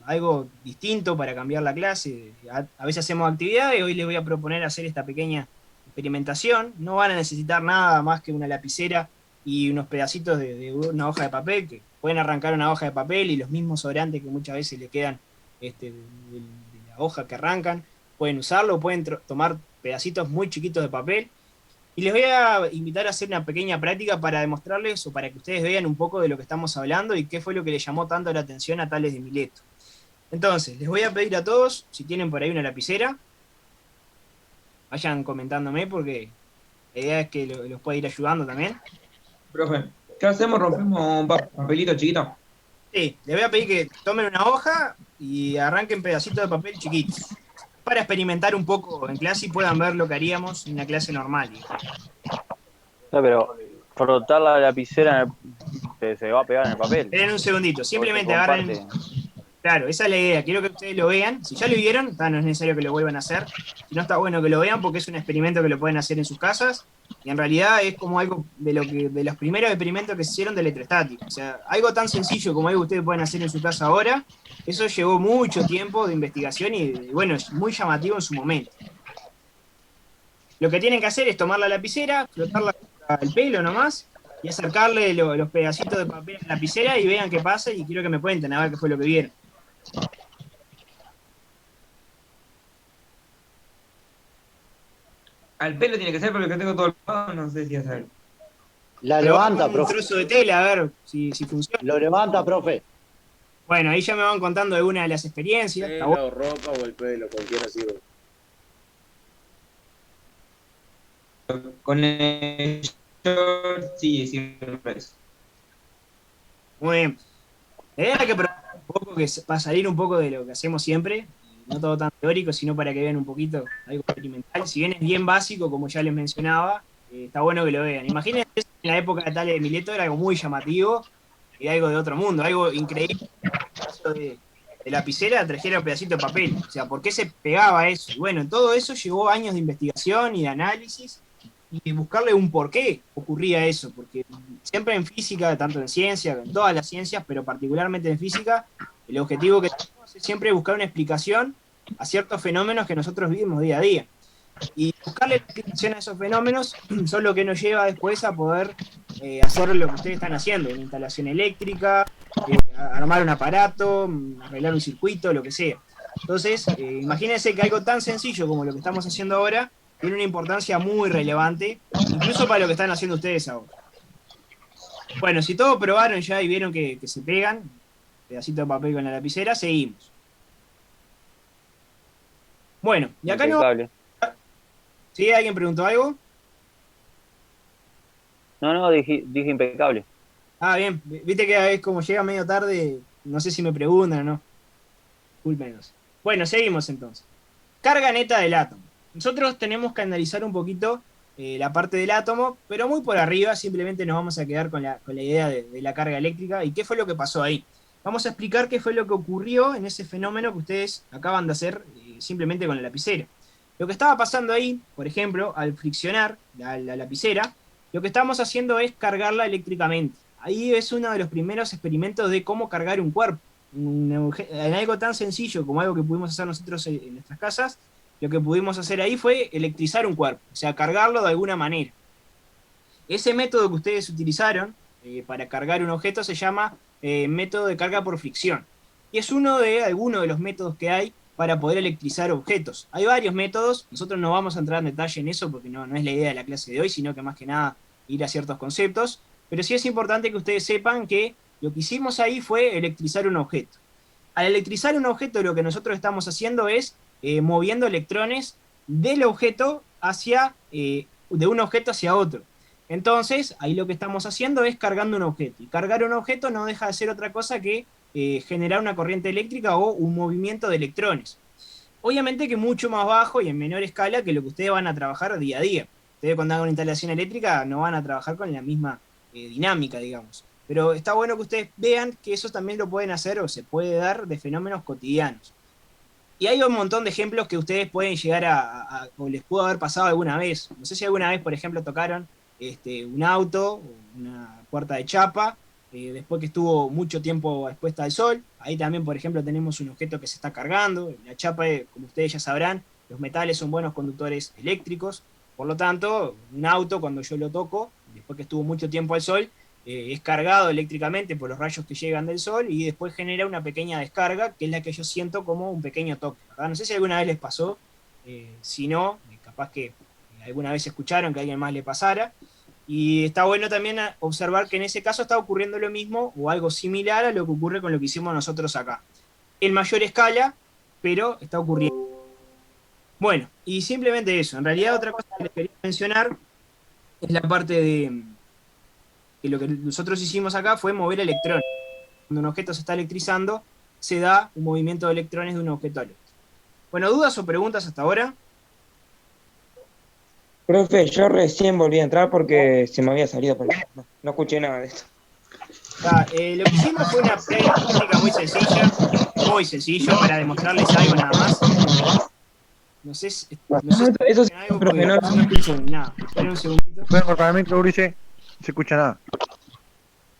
algo distinto para cambiar la clase. A veces hacemos actividades, hoy les voy a proponer hacer esta pequeña experimentación. No van a necesitar nada más que una lapicera y unos pedacitos de una hoja de papel, que pueden arrancar una hoja de papel y los mismos sobrantes que muchas veces le quedan de la hoja que arrancan, pueden usarlo, pueden tomar pedacitos muy chiquitos de papel. Y les voy a invitar a hacer una pequeña práctica para demostrarles, o para que ustedes vean un poco de lo que estamos hablando y qué fue lo que le llamó tanto la atención a Tales de Mileto. Entonces, les voy a pedir a todos, si tienen por ahí una lapicera, vayan comentándome, porque la idea es que los pueda ir ayudando también. Profe, ¿qué hacemos? ¿Rompemos un papelito chiquito? Sí, les voy a pedir que tomen una hoja y arranquen pedacitos de papel chiquitos, para experimentar un poco en clase y puedan ver lo que haríamos en una clase normal. No, pero frotar la lapicera se va a pegar en el papel. Esperen un segundito, simplemente agarren. Claro, esa es la idea, quiero que ustedes lo vean. Si ya lo vieron, no es necesario que lo vuelvan a hacer. Si no, está bueno que lo vean porque es un experimento que lo pueden hacer en sus casas. Y en realidad es como algo de los primeros experimentos que se hicieron de electrostática. O sea, algo tan sencillo como algo que ustedes pueden hacer en su casa ahora, eso llevó mucho tiempo de investigación y bueno, es muy llamativo en su momento. Lo que tienen que hacer es tomar la lapicera, flotarla al pelo nomás, y acercarle los pedacitos de papel a la lapicera y vean qué pasa, y quiero que me cuenten a ver qué fue lo que vieron. Al pelo tiene que ser porque tengo todo el lado, no sé si es algo. La Pero levanta, un profe. trozo de tela, a ver si funciona. Lo levanta, profe. Bueno, ahí ya me van contando algunas de las experiencias. Está bueno. Ropa o el pelo, cualquiera sirve. Con el short, sí, siempre es. Muy bien. La idea es que probar un poco, que para salir un poco de lo que hacemos siempre, no todo tan teórico, sino para que vean un poquito algo experimental. Si bien es bien básico, como ya les mencionaba, está bueno que lo vean. Imagínense, en la época de Tales de Mileto era algo muy llamativo y algo de otro mundo, algo increíble. En el caso de lapicera trajera un pedacito de papel. O sea, ¿por qué se pegaba eso? Y bueno, todo eso llevó años de investigación y de análisis y de buscarle un por qué ocurría eso, porque siempre en física, tanto en ciencia, en todas las ciencias, pero particularmente en física, el objetivo que tenemos es siempre buscar una explicación a ciertos fenómenos que nosotros vivimos día a día. Y buscarle la explicación a esos fenómenos son lo que nos lleva después a poder hacer lo que ustedes están haciendo, una instalación eléctrica, armar un aparato, arreglar un circuito, lo que sea. Entonces, imagínense que algo tan sencillo como lo que estamos haciendo ahora tiene una importancia muy relevante, incluso para lo que están haciendo ustedes ahora. Bueno, si todos probaron ya y vieron que se pegan, pedacito de papel con la lapicera, seguimos. Bueno, y acá no... Impecable. ¿Sí? ¿Alguien preguntó algo? No, dije impecable. Ah, bien. Viste que es como llega medio tarde, no sé si me preguntan o no. Discúlpenos. Bueno, seguimos entonces. Carga neta del átomo. Nosotros tenemos que analizar un poquito la parte del átomo, pero muy por arriba, simplemente nos vamos a quedar con la idea de la carga eléctrica y qué fue lo que pasó ahí. Vamos a explicar qué fue lo que ocurrió en ese fenómeno que ustedes acaban de hacer simplemente con la lapicera. Lo que estaba pasando ahí, por ejemplo, al friccionar la lapicera, lo que estamos haciendo es cargarla eléctricamente. Ahí es uno de los primeros experimentos de cómo cargar un cuerpo. En algo tan sencillo como algo que pudimos hacer nosotros en nuestras casas, lo que pudimos hacer ahí fue electrizar un cuerpo, o sea, cargarlo de alguna manera. Ese método que ustedes utilizaron para cargar un objeto se llama método de carga por fricción. Y es algunos de los métodos que hay para poder electrizar objetos. Hay varios métodos, nosotros no vamos a entrar en detalle en eso porque no es la idea de la clase de hoy, sino que más que nada ir a ciertos conceptos, pero sí es importante que ustedes sepan que lo que hicimos ahí fue electrizar un objeto. Al electrizar un objeto, lo que nosotros estamos haciendo es moviendo electrones del objeto de un objeto hacia otro. Entonces, ahí lo que estamos haciendo es cargando un objeto. Y cargar un objeto no deja de ser otra cosa que generar una corriente eléctrica o un movimiento de electrones. Obviamente que mucho más bajo y en menor escala que lo que ustedes van a trabajar día a día. Ustedes cuando hagan una instalación eléctrica no van a trabajar con la misma dinámica, digamos. Pero está bueno que ustedes vean que eso también lo pueden hacer o se puede dar de fenómenos cotidianos. Y hay un montón de ejemplos que ustedes pueden llegar o les pudo haber pasado alguna vez. No sé si alguna vez, por ejemplo, tocaron un auto, una puerta de chapa, después que estuvo mucho tiempo expuesta al sol. Ahí también, por ejemplo, tenemos un objeto que se está cargando. La chapa, como ustedes ya sabrán, los metales son buenos conductores eléctricos. Por lo tanto, un auto, cuando yo lo toco, después que estuvo mucho tiempo al sol, es cargado eléctricamente por los rayos que llegan del sol y después genera una pequeña descarga, que es la que yo siento como un pequeño toque, ¿verdad? No sé si alguna vez les pasó, si no, capaz que alguna vez escucharon que a alguien más le pasara. Y está bueno también observar que en ese caso está ocurriendo lo mismo o algo similar a lo que ocurre con lo que hicimos nosotros acá. En mayor escala, pero está ocurriendo. Bueno, y simplemente eso. En realidad otra cosa que les quería mencionar es la parte de que lo que nosotros hicimos acá fue mover electrones. Cuando un objeto se está electrizando, se da un movimiento de electrones de un objeto al otro. Bueno, ¿dudas o preguntas hasta ahora? Profe, yo recién volví a entrar porque se me había salido, pero no escuché nada de esto. Lo que hicimos fue una técnica muy sencilla, para demostrarles algo nada más. No sé si eso sí, algo profe, no escucho nada. Esperen un segundito. Pueden cortar el micro, Ulises. No se escucha nada.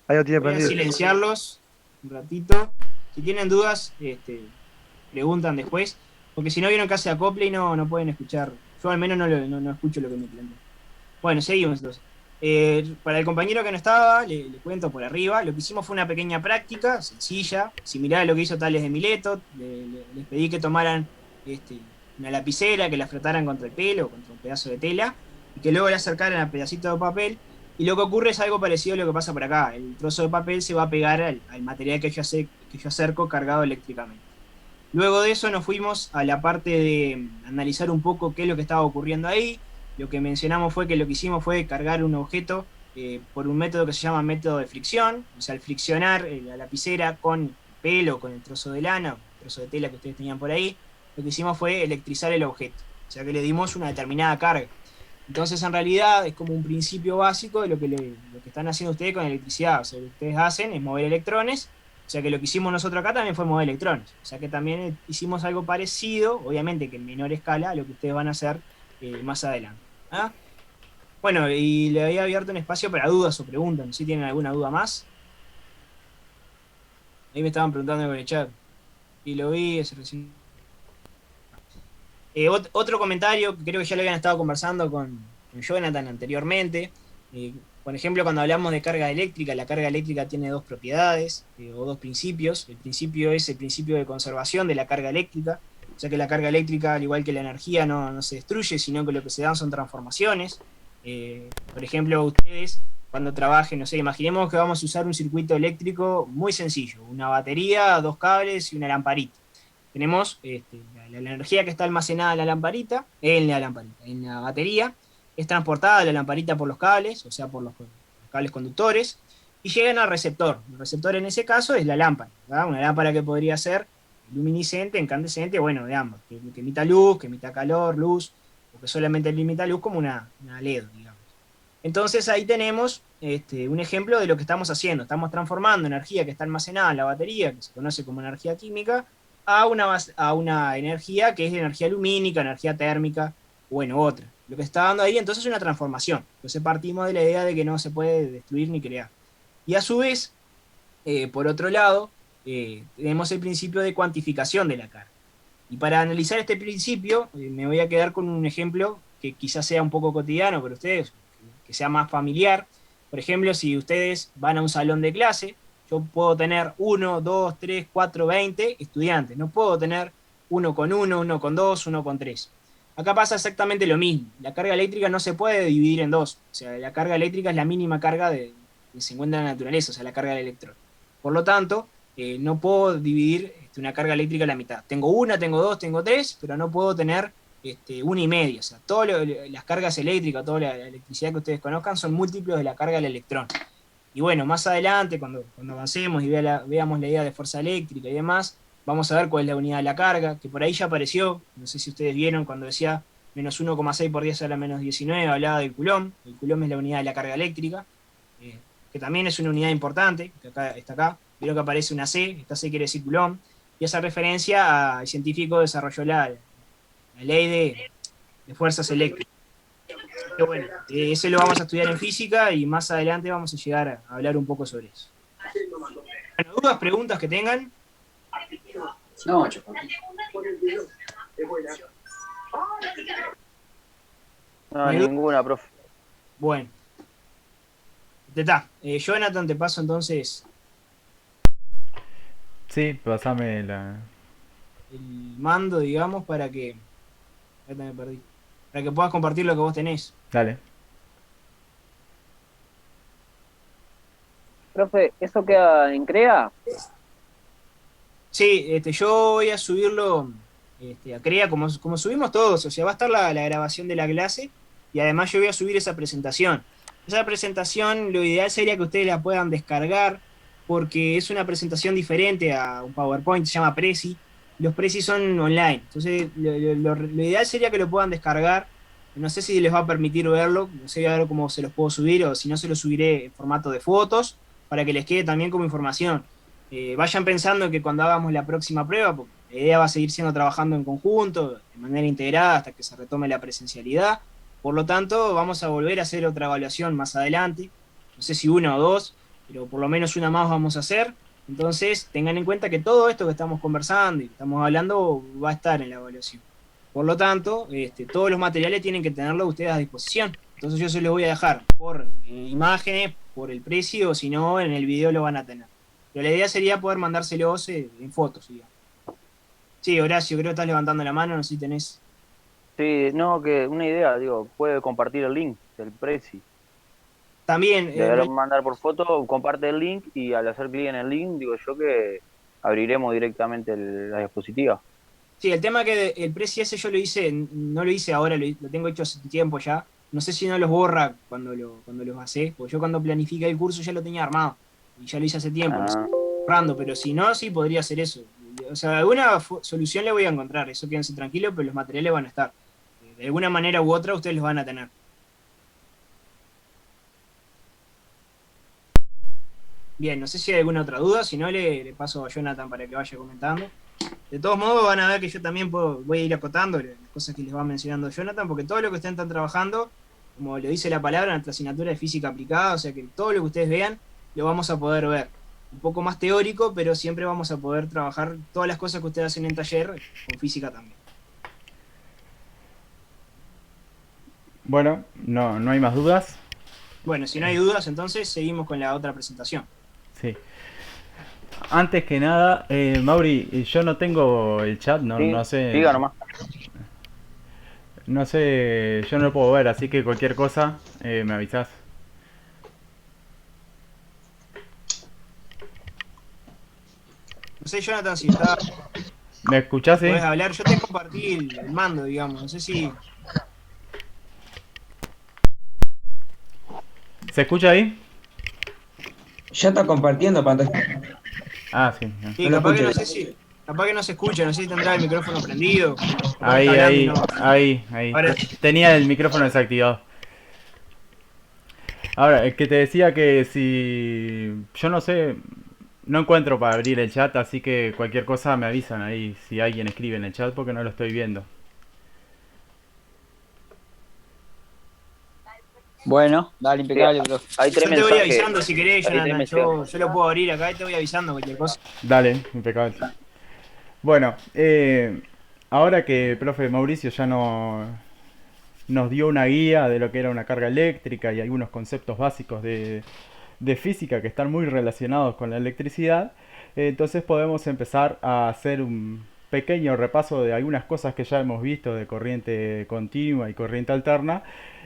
Ahí lo tiene Voy a prendido. silenciarlos un ratito. Si tienen dudas, preguntan después. Porque si no vieron que hace acople y no pueden escuchar. Yo al menos no escucho lo que me plantean. Bueno, seguimos entonces. Para el compañero que no estaba, le cuento por arriba. Lo que hicimos fue una pequeña práctica, sencilla, similar a lo que hizo Tales de Mileto. Les pedí que tomaran una lapicera, que la frotaran contra el pelo, contra un pedazo de tela, y que luego le acercaran al pedacito de papel. Y lo que ocurre es algo parecido a lo que pasa por acá. El trozo de papel se va a pegar al material que yo acerco cargado eléctricamente. Luego de eso nos fuimos a la parte de analizar un poco qué es lo que estaba ocurriendo ahí. Lo que mencionamos fue que lo que hicimos fue cargar un objeto por un método que se llama método de fricción. O sea, al friccionar la lapicera con el pelo, con el trozo de lana, el trozo de tela que ustedes tenían por ahí, lo que hicimos fue electrizar el objeto. O sea que le dimos una determinada carga. Entonces, en realidad, es como un principio básico de lo que están haciendo ustedes con electricidad. O sea, lo que ustedes hacen es mover electrones. O sea que lo que hicimos nosotros acá también fue mover electrones. O sea que también hicimos algo parecido, obviamente que en menor escala, a lo que ustedes van a hacer más adelante. ¿Ah? Bueno, y le había abierto un espacio para dudas o preguntas. No sé si tienen alguna duda más. Ahí me estaban preguntando en el chat. Y lo vi, ese recién. Otro comentario que creo que ya lo habían estado conversando con Jonathan anteriormente. Por ejemplo, cuando hablamos de carga eléctrica, la carga eléctrica tiene dos propiedades o dos principios. El principio es el principio de conservación de la carga eléctrica, o sea que la carga eléctrica, al igual que la energía, no se destruye, sino que lo que se dan son transformaciones. Por ejemplo, ustedes cuando trabajen, no sé, imaginemos que vamos a usar un circuito eléctrico muy sencillo, una batería, dos cables y una lamparita. Tenemos la energía que está almacenada en en la batería, es transportada a la lamparita por los cables, o sea, por los cables conductores, y llegan al receptor. El receptor en ese caso es la lámpara, ¿verdad? Una lámpara que podría ser luminiscente, incandescente, bueno, de ambas, que emita luz, que emita calor, luz, o que solamente emita luz como una LED, digamos. Entonces ahí tenemos un ejemplo de lo que estamos haciendo. Estamos transformando energía que está almacenada en la batería, que se conoce como energía química, a una energía que es energía lumínica, energía térmica, bueno, otra. Lo que está dando ahí entonces es una transformación. Entonces partimos de la idea de que no se puede destruir ni crear. Y a su vez, por otro lado, tenemos el principio de cuantificación de la carga. Y para analizar este principio, me voy a quedar con un ejemplo que quizás sea un poco cotidiano para ustedes, que sea más familiar. Por ejemplo, si ustedes van a un salón de clase, yo puedo tener 1, 2, 3, 4, 20 estudiantes. No puedo tener 1 con 1, 1 con 2, 1 con 3. Acá pasa exactamente lo mismo. La carga eléctrica no se puede dividir en dos. O sea, la carga eléctrica es la mínima carga que se encuentra en la naturaleza, o sea, la carga del electrón. Por lo tanto, no puedo dividir una carga eléctrica a la mitad. Tengo 1, tengo 2, tengo 3, pero no puedo tener 1,5. O sea, todas las cargas eléctricas, toda la electricidad que ustedes conozcan son múltiplos de la carga del electrón. Y bueno, más adelante, cuando avancemos y veamos la idea de fuerza eléctrica y demás, vamos a ver cuál es la unidad de la carga, que por ahí ya apareció. No sé si ustedes vieron cuando decía menos 1,6 por 10 a la menos 19, hablaba del coulomb. El coulomb es la unidad de la carga eléctrica, que también es una unidad importante, que está acá. Vieron que aparece una C, esta C quiere decir coulomb, y esa referencia al científico desarrolló la ley de fuerzas eléctricas. Pero bueno, ese lo vamos a estudiar en física y más adelante vamos a llegar a hablar un poco sobre eso. Bueno, ¿dudas, preguntas que tengan? No, No, ninguna, profe. Bueno. Jonathan, te paso entonces Sí, pasame el mando, digamos, para que... Ahorita me perdí. Para que puedas compartir lo que vos tenés. Dale. Profe, ¿eso queda en CREA? Sí, yo voy a subirlo a CREA como subimos todos, o sea, va a estar la grabación de la clase y además yo voy a subir esa presentación. Esa presentación, lo ideal sería que ustedes la puedan descargar porque es una presentación diferente a un PowerPoint, se llama Prezi. Los Prezi son online, entonces lo ideal sería que lo puedan descargar. No sé si les va a permitir verlo, no sé a ver cómo se los puedo subir o si no se los subiré en formato de fotos para que les quede también como información. Vayan pensando que cuando hagamos la próxima prueba, porque la idea va a seguir siendo trabajando en conjunto, de manera integrada hasta que se retome la presencialidad. Por lo tanto, vamos a volver a hacer otra evaluación más adelante. No sé si una o dos, pero por lo menos una más vamos a hacer. Entonces, tengan en cuenta que todo esto que estamos conversando y que estamos hablando va a estar en la evaluación. Por lo tanto, todos los materiales tienen que tenerlos ustedes a disposición. Entonces yo se los voy a dejar por imágenes, por el precio, o si no, en el video lo van a tener. Pero la idea sería poder mandárselos en fotos, digamos. Sí, Horacio, creo que estás levantando la mano, no sé si tenés... Sí, no, que una idea, digo, puede compartir el link del Prezi. También... De mandar por foto, comparte el link y al hacer clic en el link, digo yo que abriremos directamente la diapositiva. Sí, el tema que el Prezi ese yo lo hice, no lo hice ahora, lo tengo hecho hace tiempo ya. No sé si no los borra cuando los hace, porque yo cuando planifiqué el curso ya lo tenía armado. Y ya lo hice hace tiempo, no sé, borrando, pero si no, sí podría hacer eso. O sea, alguna solución le voy a encontrar, eso quédense tranquilos, pero los materiales van a estar. De alguna manera u otra ustedes los van a tener. Bien, no sé si hay alguna otra duda, si no le paso a Jonathan para que vaya comentando. De todos modos van a ver que yo también voy a ir acotando las cosas que les va mencionando Jonathan, porque todo lo que están trabajando como lo dice la palabra, nuestra asignatura de física aplicada, o sea que todo lo que ustedes vean lo vamos a poder ver. Un poco más teórico, pero siempre vamos a poder trabajar todas las cosas que ustedes hacen en taller con física también. Bueno, no hay más dudas. Bueno, si no hay dudas, entonces seguimos con la otra presentación. Sí. Antes que nada, Mauri, yo no tengo el chat, Sí, no sé. siga nomás. No sé, yo no lo puedo ver, así que cualquier cosa me avisás. No sé, Jonathan, si está, ¿Me escuchás? Sí. podés hablar. Yo te compartí el mando, digamos. No sé si... ¿Se escucha ahí? Ya está compartiendo pantalla. Ah, sí. Sí, No lo capaz que escucho. no sé si... Capaz que no se escucha, no sé si tendrá el micrófono prendido. capaz que Ahí, está hablando y ahí, no. ahí. Ahora- Tenía el micrófono desactivado. Ahora, el que te decía que si... Yo no sé, no encuentro para abrir el chat, así que cualquier cosa me avisan ahí si alguien escribe en el chat porque no lo estoy viendo. Bueno, dale, impecable, profe. Hay tres Yo te voy mensajes. avisando si querés, Hay tres Jonathan. mensajes. Yo lo puedo abrir acá y te voy avisando cualquier cosa. Dale, impecable. Bueno, ahora que el profe Mauricio ya nos dio una guía de lo que era una carga eléctrica y algunos conceptos básicos de física que están muy relacionados con la electricidad, entonces podemos empezar a hacer un pequeño repaso de algunas cosas que ya hemos visto de corriente continua y corriente alterna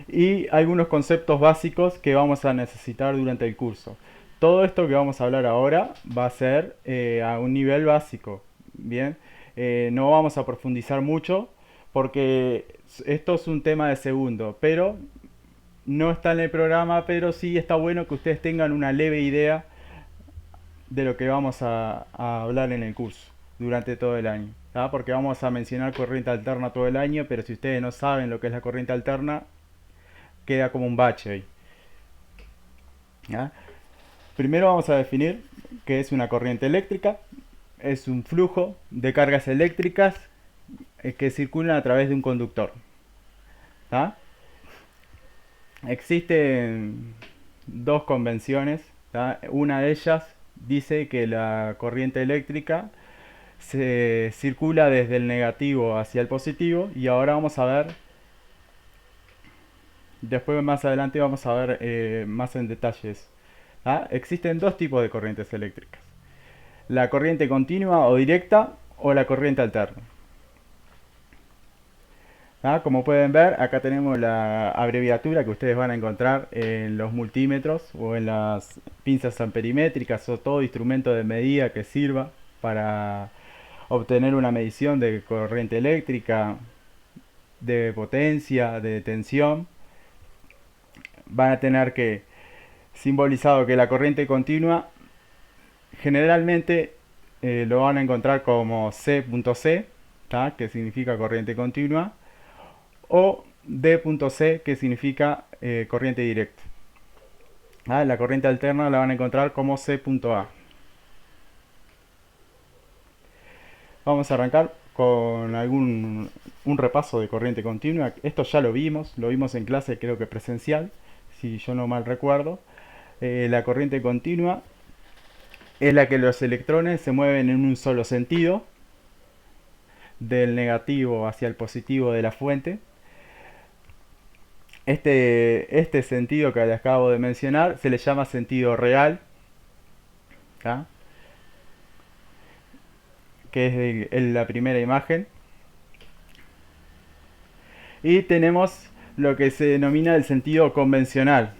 y algunos conceptos básicos que vamos a necesitar durante el curso. Todo esto que vamos a hablar ahora va a ser a un nivel básico, ¿bien? No vamos a profundizar mucho porque esto es un tema de segundo, pero no está en el programa, pero sí está bueno que ustedes tengan una leve idea de lo que vamos a hablar en el curso durante todo el año, ¿tá? Porque vamos a mencionar corriente alterna todo el año, pero si ustedes no saben lo que es la corriente alterna, queda como un bache ahí. ¿Ya? Primero vamos a definir qué es una corriente eléctrica. Es un flujo de cargas eléctricas que circulan a través de un conductor. ¿Tá? Existen dos convenciones, ¿tá? Una de ellas dice que la corriente eléctrica se circula desde el negativo hacia el positivo y ahora vamos a ver, después más adelante vamos a ver más en detalles. ¿Tá? Existen dos tipos de corrientes eléctricas: la corriente continua o directa o la corriente alterna. ¿Ah? Como pueden ver, acá tenemos la abreviatura que ustedes van a encontrar en los multímetros o en las pinzas amperimétricas o todo instrumento de medida que sirva para obtener una medición de corriente eléctrica, de potencia, de tensión. Van a tener que simbolizado que la corriente continua generalmente lo van a encontrar como C.C, ¿tá? Que significa corriente continua, o D.C, que significa corriente directa. La corriente alterna la van a encontrar como C.A. Vamos a arrancar con un repaso de corriente continua. Esto ya lo vimos en clase, creo que presencial, si yo no mal recuerdo. La corriente continua es la que los electrones se mueven en un solo sentido, del negativo hacia el positivo de la fuente. Este sentido que les acabo de mencionar se le llama sentido real, ¿tá? Que es la primera imagen. Y tenemos lo que se denomina el sentido convencional,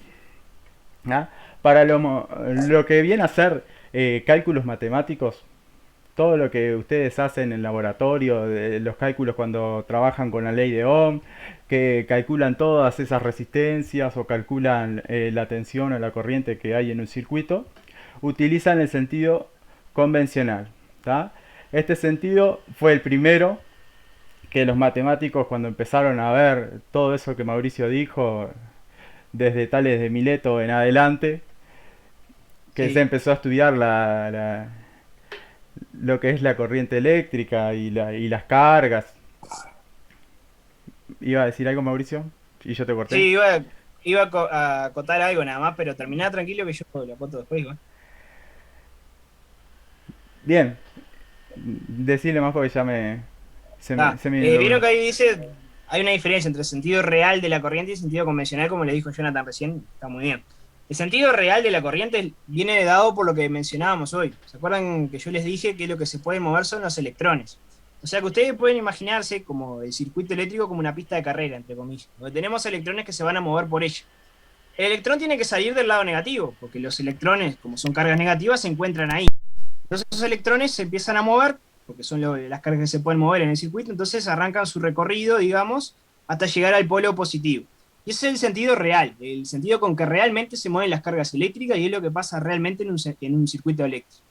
¿tá? Para lo que viene a ser cálculos matemáticos, todo lo que ustedes hacen en el laboratorio, los cálculos cuando trabajan con la ley de Ohm, que calculan todas esas resistencias o calculan la tensión o la corriente que hay en un circuito, utilizan el sentido convencional, ¿tá? Este sentido fue el primero que los matemáticos, cuando empezaron a ver todo eso que Mauricio dijo, desde Tales de Mileto en adelante, que Sí. se empezó a estudiar lo que es la corriente eléctrica y las cargas. ¿Iba a decir algo, Mauricio? Y yo te corté. Sí, iba a acotar algo nada más, pero terminá tranquilo que yo lo acoto después igual. Bien, decirle más porque ya se me Vieron que ahí dice, hay una diferencia entre el sentido real de la corriente y el sentido convencional, como le dijo Jonathan recién, está muy bien. El sentido real de la corriente viene dado por lo que mencionábamos hoy. ¿Se acuerdan que yo les dije que lo que se puede mover son los electrones? O sea que ustedes pueden imaginarse como el circuito eléctrico como una pista de carrera, entre comillas, donde tenemos electrones que se van a mover por ella. El electrón tiene que salir del lado negativo, porque los electrones, como son cargas negativas, se encuentran ahí. Entonces esos electrones se empiezan a mover, porque son las cargas que se pueden mover en el circuito, entonces arrancan su recorrido, digamos, hasta llegar al polo positivo. Y ese es el sentido real, el sentido con que realmente se mueven las cargas eléctricas y es lo que pasa realmente en un circuito eléctrico.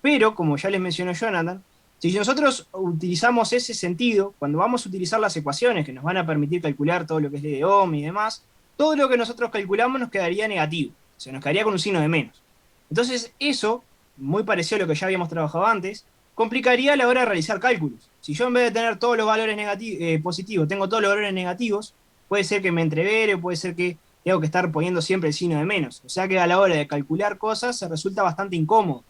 Pero, como ya les mencionó Jonathan, si nosotros utilizamos ese sentido, cuando vamos a utilizar las ecuaciones que nos van a permitir calcular todo lo que es ley de Ohm y demás, todo lo que nosotros calculamos nos quedaría negativo, o sea, nos quedaría con un signo de menos. Entonces, eso, muy parecido a lo que ya habíamos trabajado antes, complicaría a la hora de realizar cálculos. Si yo en vez de tener todos los valores positivos, tengo todos los valores negativos, puede ser que me entrevere, puede ser que tengo que estar poniendo siempre el signo de menos. O sea que a la hora de calcular cosas se resulta bastante incómodo.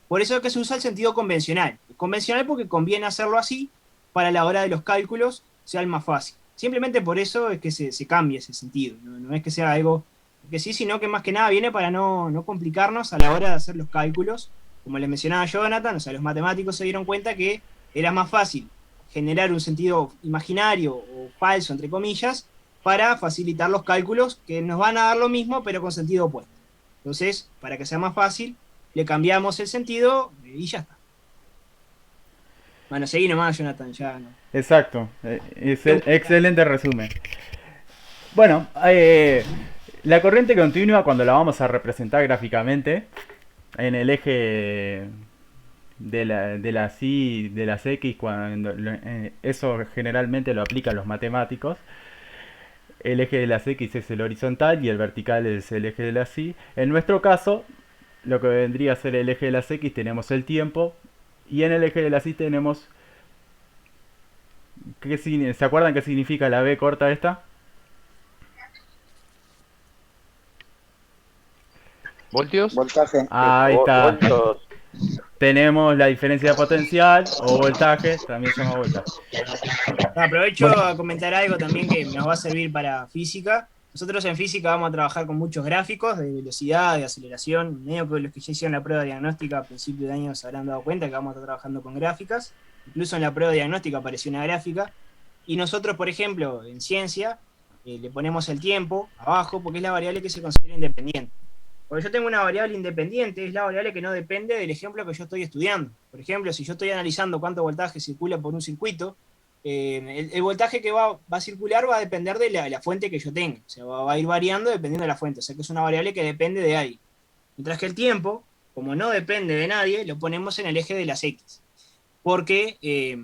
Por eso es que se usa el sentido convencional. Convencional porque conviene hacerlo así para la hora de los cálculos sea el más fácil. Simplemente por eso es que se cambia ese sentido. No es que sea algo que sí, sino que más que nada viene para no complicarnos a la hora de hacer los cálculos. Como les mencionaba Jonathan, o sea, los matemáticos se dieron cuenta que era más fácil generar un sentido imaginario o falso, entre comillas, para facilitar los cálculos que nos van a dar lo mismo, pero con sentido opuesto. Entonces, para que sea más fácil, le cambiamos el sentido y ya está. Bueno, seguí nomás, Jonathan, ya no. Exacto, excelente resumen. Bueno, la corriente continua, cuando la vamos a representar gráficamente en el eje de las Y, de las X, cuando eso generalmente lo aplican los matemáticos. El eje de las X es el horizontal y el vertical es el eje de las Y. En nuestro caso, lo que vendría a ser el eje de las X tenemos el tiempo y en el eje de las Y tenemos... ¿Se acuerdan qué significa la B corta esta? ¿Voltios? Voltaje. Ahí está. Voltios. Tenemos la diferencia de potencial o voltaje, también se llama voltaje. Aprovecho a comentar algo también que nos va a servir para física. Nosotros en física vamos a trabajar con muchos gráficos de velocidad, de aceleración. Medio que los que ya hicieron la prueba diagnóstica a principio de año se habrán dado cuenta que vamos a estar trabajando con gráficas. Incluso en la prueba diagnóstica apareció una gráfica. Y nosotros, por ejemplo, en ciencia, le ponemos el tiempo abajo porque es la variable que se considera independiente. Porque yo tengo una variable independiente, es la variable que no depende del ejemplo que yo estoy estudiando. Por ejemplo, si yo estoy analizando cuánto voltaje circula por un circuito, el voltaje que va a circular va a depender de la fuente que yo tenga. O sea, va a ir variando dependiendo de la fuente. O sea, que es una variable que depende de alguien. Mientras que el tiempo, como no depende de nadie, lo ponemos en el eje de las X. Porque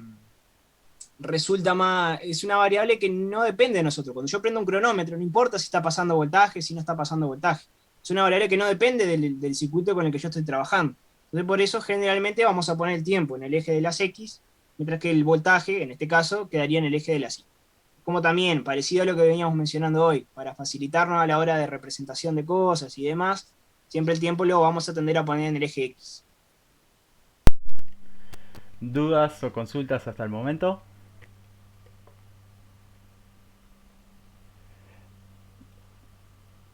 resulta más, es una variable que no depende de nosotros. Cuando yo prendo un cronómetro, no importa si está pasando voltaje, si no está pasando voltaje. Es una variable que no depende del circuito con el que yo estoy trabajando. Entonces, por eso generalmente vamos a poner el tiempo en el eje de las X, mientras que el voltaje, en este caso, quedaría en el eje de las Y. Como también, parecido a lo que veníamos mencionando hoy, para facilitarnos a la hora de representación de cosas y demás, siempre el tiempo lo vamos a tender a poner en el eje X. ¿Dudas o consultas hasta el momento?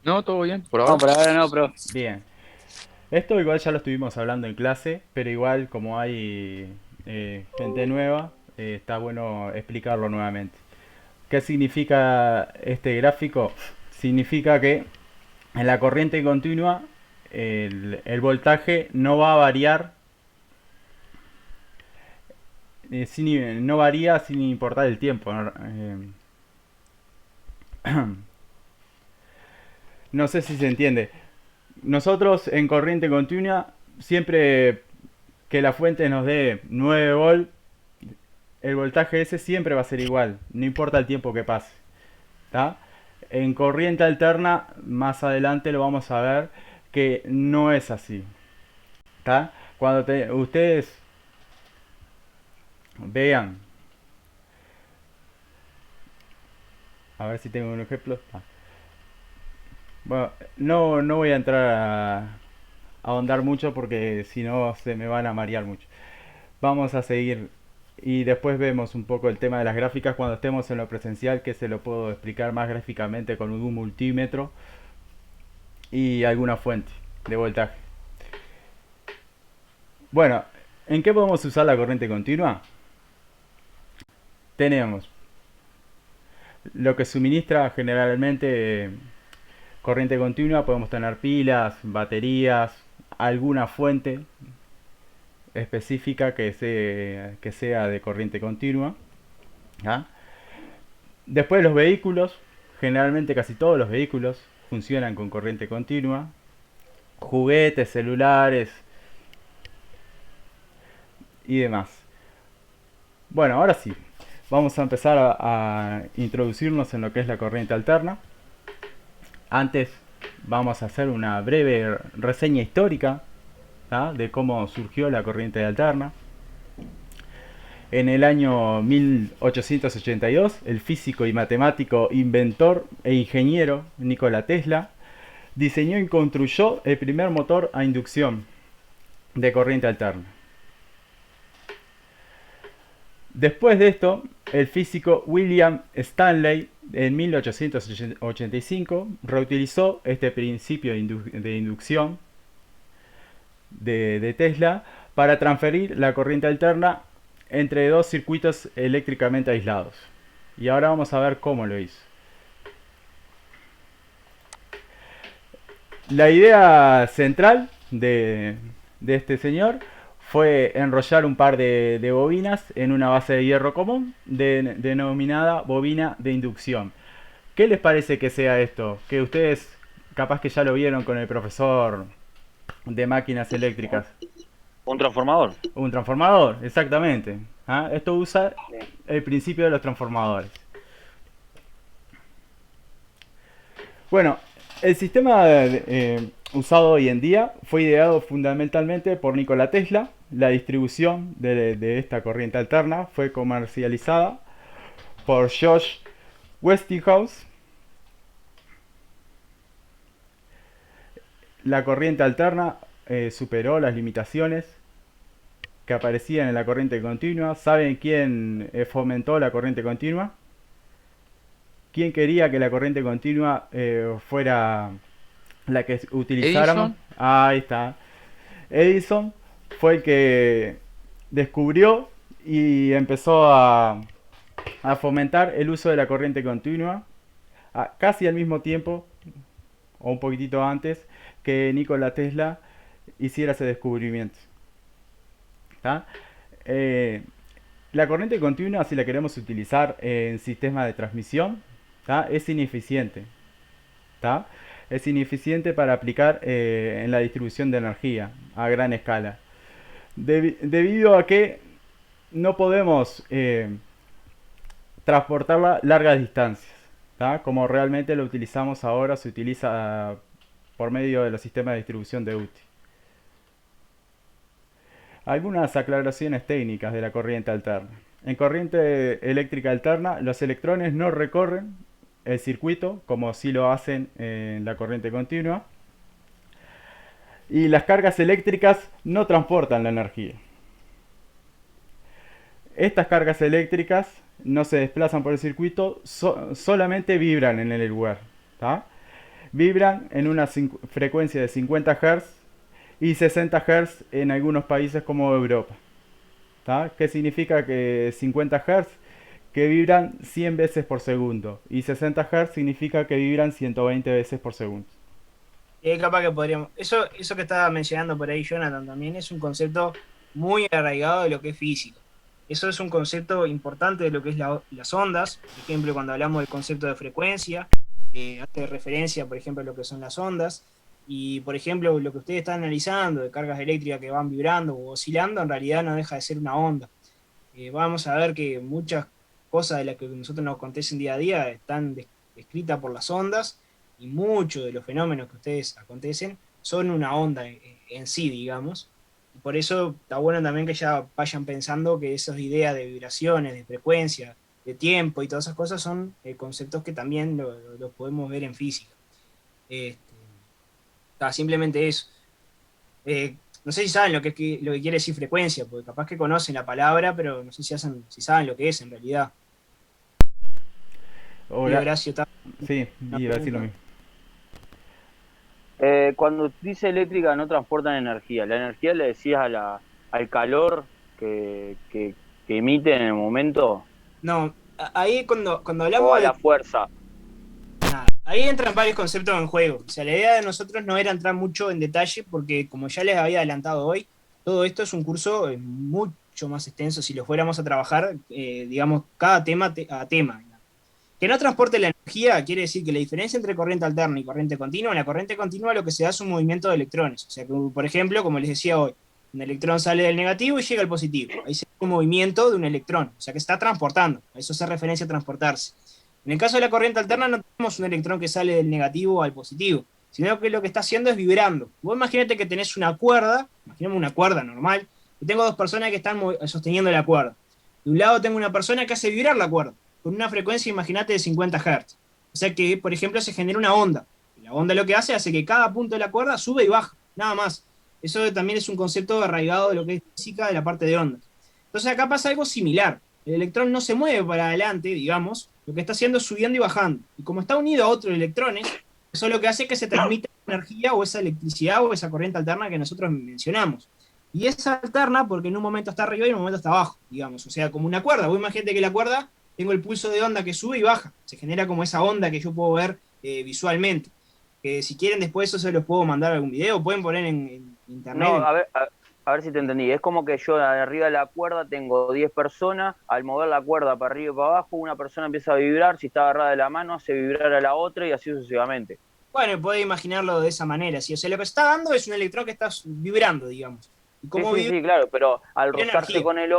No, todo bien, por ahora. No, por ahora no, pero. Bien. Esto igual ya lo estuvimos hablando en clase, pero igual como hay gente nueva, está bueno explicarlo nuevamente. ¿Qué significa este gráfico? Significa que en la corriente continua el voltaje no va a variar, no varía sin importar el tiempo, ¿no? No sé si se entiende. Nosotros en corriente continua, siempre que la fuente nos dé 9 volt, el voltaje ese siempre va a ser igual, no importa el tiempo que pase. ¿Tá? En corriente alterna, más adelante lo vamos a ver que no es así. ¿Tá? Cuando ustedes vean, a ver si tengo un ejemplo. Bueno, no voy a entrar a ahondar mucho porque si no se me van a marear mucho. Vamos a seguir y después vemos un poco el tema de las gráficas cuando estemos en lo presencial, que se lo puedo explicar más gráficamente con un multímetro y alguna fuente de voltaje. Bueno, ¿en qué podemos usar la corriente continua? Tenemos lo que suministra generalmente corriente continua, podemos tener pilas, baterías, alguna fuente específica que sea de corriente continua. ¿Ah? Después los vehículos, generalmente casi todos los vehículos funcionan con corriente continua. Juguetes, celulares y demás. Bueno, ahora sí, vamos a empezar a introducirnos en lo que es la corriente alterna. Antes vamos a hacer una breve reseña histórica, ¿tá?, de cómo surgió la corriente alterna. En el año 1882, el físico y matemático, inventor e ingeniero Nikola Tesla diseñó y construyó el primer motor a inducción de corriente alterna. Después de esto, el físico William Stanley en 1885 reutilizó este principio de inducción de Tesla para transferir la corriente alterna entre dos circuitos eléctricamente aislados. Y ahora vamos a ver cómo lo hizo. La idea central de este señor fue enrollar un par de bobinas en una base de hierro común denominada bobina de inducción. ¿Qué les parece que sea esto? Que ustedes capaz que ya lo vieron con el profesor de máquinas eléctricas. Un transformador. Un transformador, exactamente. ¿Ah? Esto usa el principio de los transformadores. Bueno, el sistema usado hoy en día fue ideado fundamentalmente por Nikola Tesla. La distribución de esta corriente alterna fue comercializada por George Westinghouse. La corriente alterna superó las limitaciones que aparecían en la corriente continua. ¿Saben quién fomentó la corriente continua? ¿Quién quería que la corriente continua fuera la que utilizáramos? Edison. Ahí está. Edison fue el que descubrió y empezó a fomentar el uso de la corriente continua casi al mismo tiempo, o un poquitito antes, que Nikola Tesla hiciera ese descubrimiento. ¿Tá? La corriente continua, si la queremos utilizar en sistemas de transmisión, ¿tá?, es ineficiente. ¿Tá? Es ineficiente para aplicar en la distribución de energía a gran escala. Debido a que no podemos transportarla largas distancias, ¿tá?, como realmente lo utilizamos ahora, se utiliza por medio de los sistemas de distribución de UTI. Algunas aclaraciones técnicas de la corriente alterna. En corriente eléctrica alterna, los electrones no recorren el circuito como sí lo hacen en la corriente continua. Y las cargas eléctricas no transportan la energía. Estas cargas eléctricas no se desplazan por el circuito, solamente vibran en el lugar. ¿Tá? Vibran en una frecuencia de 50 Hz y 60 Hz en algunos países como Europa. ¿Tá? ¿Qué significa que 50 Hz? Que vibran 100 veces por segundo. Y 60 Hz significa que vibran 120 veces por segundo. Capaz que podríamos. Eso que estaba mencionando por ahí Jonathan también es un concepto muy arraigado de lo que es física. Eso es un concepto importante de lo que es las ondas. Por ejemplo, cuando hablamos del concepto de frecuencia, hace referencia, por ejemplo, a lo que son las ondas. Y, por ejemplo, lo que ustedes están analizando de cargas eléctricas que van vibrando o oscilando, en realidad no deja de ser una onda. Vamos a ver que muchas cosas de las que nosotros nos acontecen día a día están descritas por las ondas, y muchos de los fenómenos que ustedes acontecen son una onda en sí, digamos. Y por eso está bueno también que ya vayan pensando que esas ideas de vibraciones, de frecuencia, de tiempo y todas esas cosas son conceptos que también los podemos ver en física. Este, simplemente eso. No sé si saben lo que quiere decir frecuencia, porque capaz que conocen la palabra, pero no sé si saben lo que es en realidad. Y Hola. Horacio está Sí, una iba a decir lo pregunta. mismo. Cuando dice eléctrica no transportan energía. La energía le decías al calor que emite en el momento No, ahí cuando o hablamos a de la fuerza. nada, ahí entran varios conceptos en juego. O sea, la idea de nosotros no era entrar mucho en detalle porque, como ya les había adelantado hoy, todo esto es un curso mucho más extenso si lo fuéramos a trabajar, digamos, cada tema a tema. Que no transporte la energía quiere decir que la diferencia entre corriente alterna y corriente continua, en la corriente continua lo que se da es un movimiento de electrones. O sea, que, por ejemplo, como les decía hoy, un electrón sale del negativo y llega al positivo. Ahí se da un movimiento de un electrón, o sea, que está transportando. A eso se referencia a transportarse. En el caso de la corriente alterna no tenemos un electrón que sale del negativo al positivo, sino que lo que está haciendo es vibrando. Vos imagínate que tenés una cuerda, imaginemos una cuerda normal, y tengo dos personas que están sosteniendo la cuerda. De un lado tengo una persona que hace vibrar la cuerda con una frecuencia, imagínate, de 50 Hz. O sea que, por ejemplo, se genera una onda. La onda lo que hace que cada punto de la cuerda sube y baja, nada más. Eso también es un concepto arraigado de lo que es física de la parte de ondas. Entonces acá pasa algo similar. El electrón no se mueve para adelante, digamos, lo que está haciendo es subiendo y bajando. Y como está unido a otros electrones, eso es lo que hace que se transmita energía o esa electricidad o esa corriente alterna que nosotros mencionamos. Y es alterna porque en un momento está arriba y en un momento está abajo, digamos. O sea, como una cuerda. Vos imagínate que la cuerda tengo el pulso de onda que sube y baja. Se genera como esa onda que yo puedo ver visualmente. Que si quieren después eso se los puedo mandar algún video, pueden poner en internet. No, a ver si te entendí. Es como que yo arriba de la cuerda tengo 10 personas, al mover la cuerda para arriba y para abajo, una persona empieza a vibrar, si está agarrada de la mano, hace vibrar a la otra y así sucesivamente. Bueno, podés imaginarlo de esa manera. ¿Sí? O sea, lo que está dando es un electrón que está vibrando, digamos. ¿Y cómo Sí, claro, pero al rozarse energía con el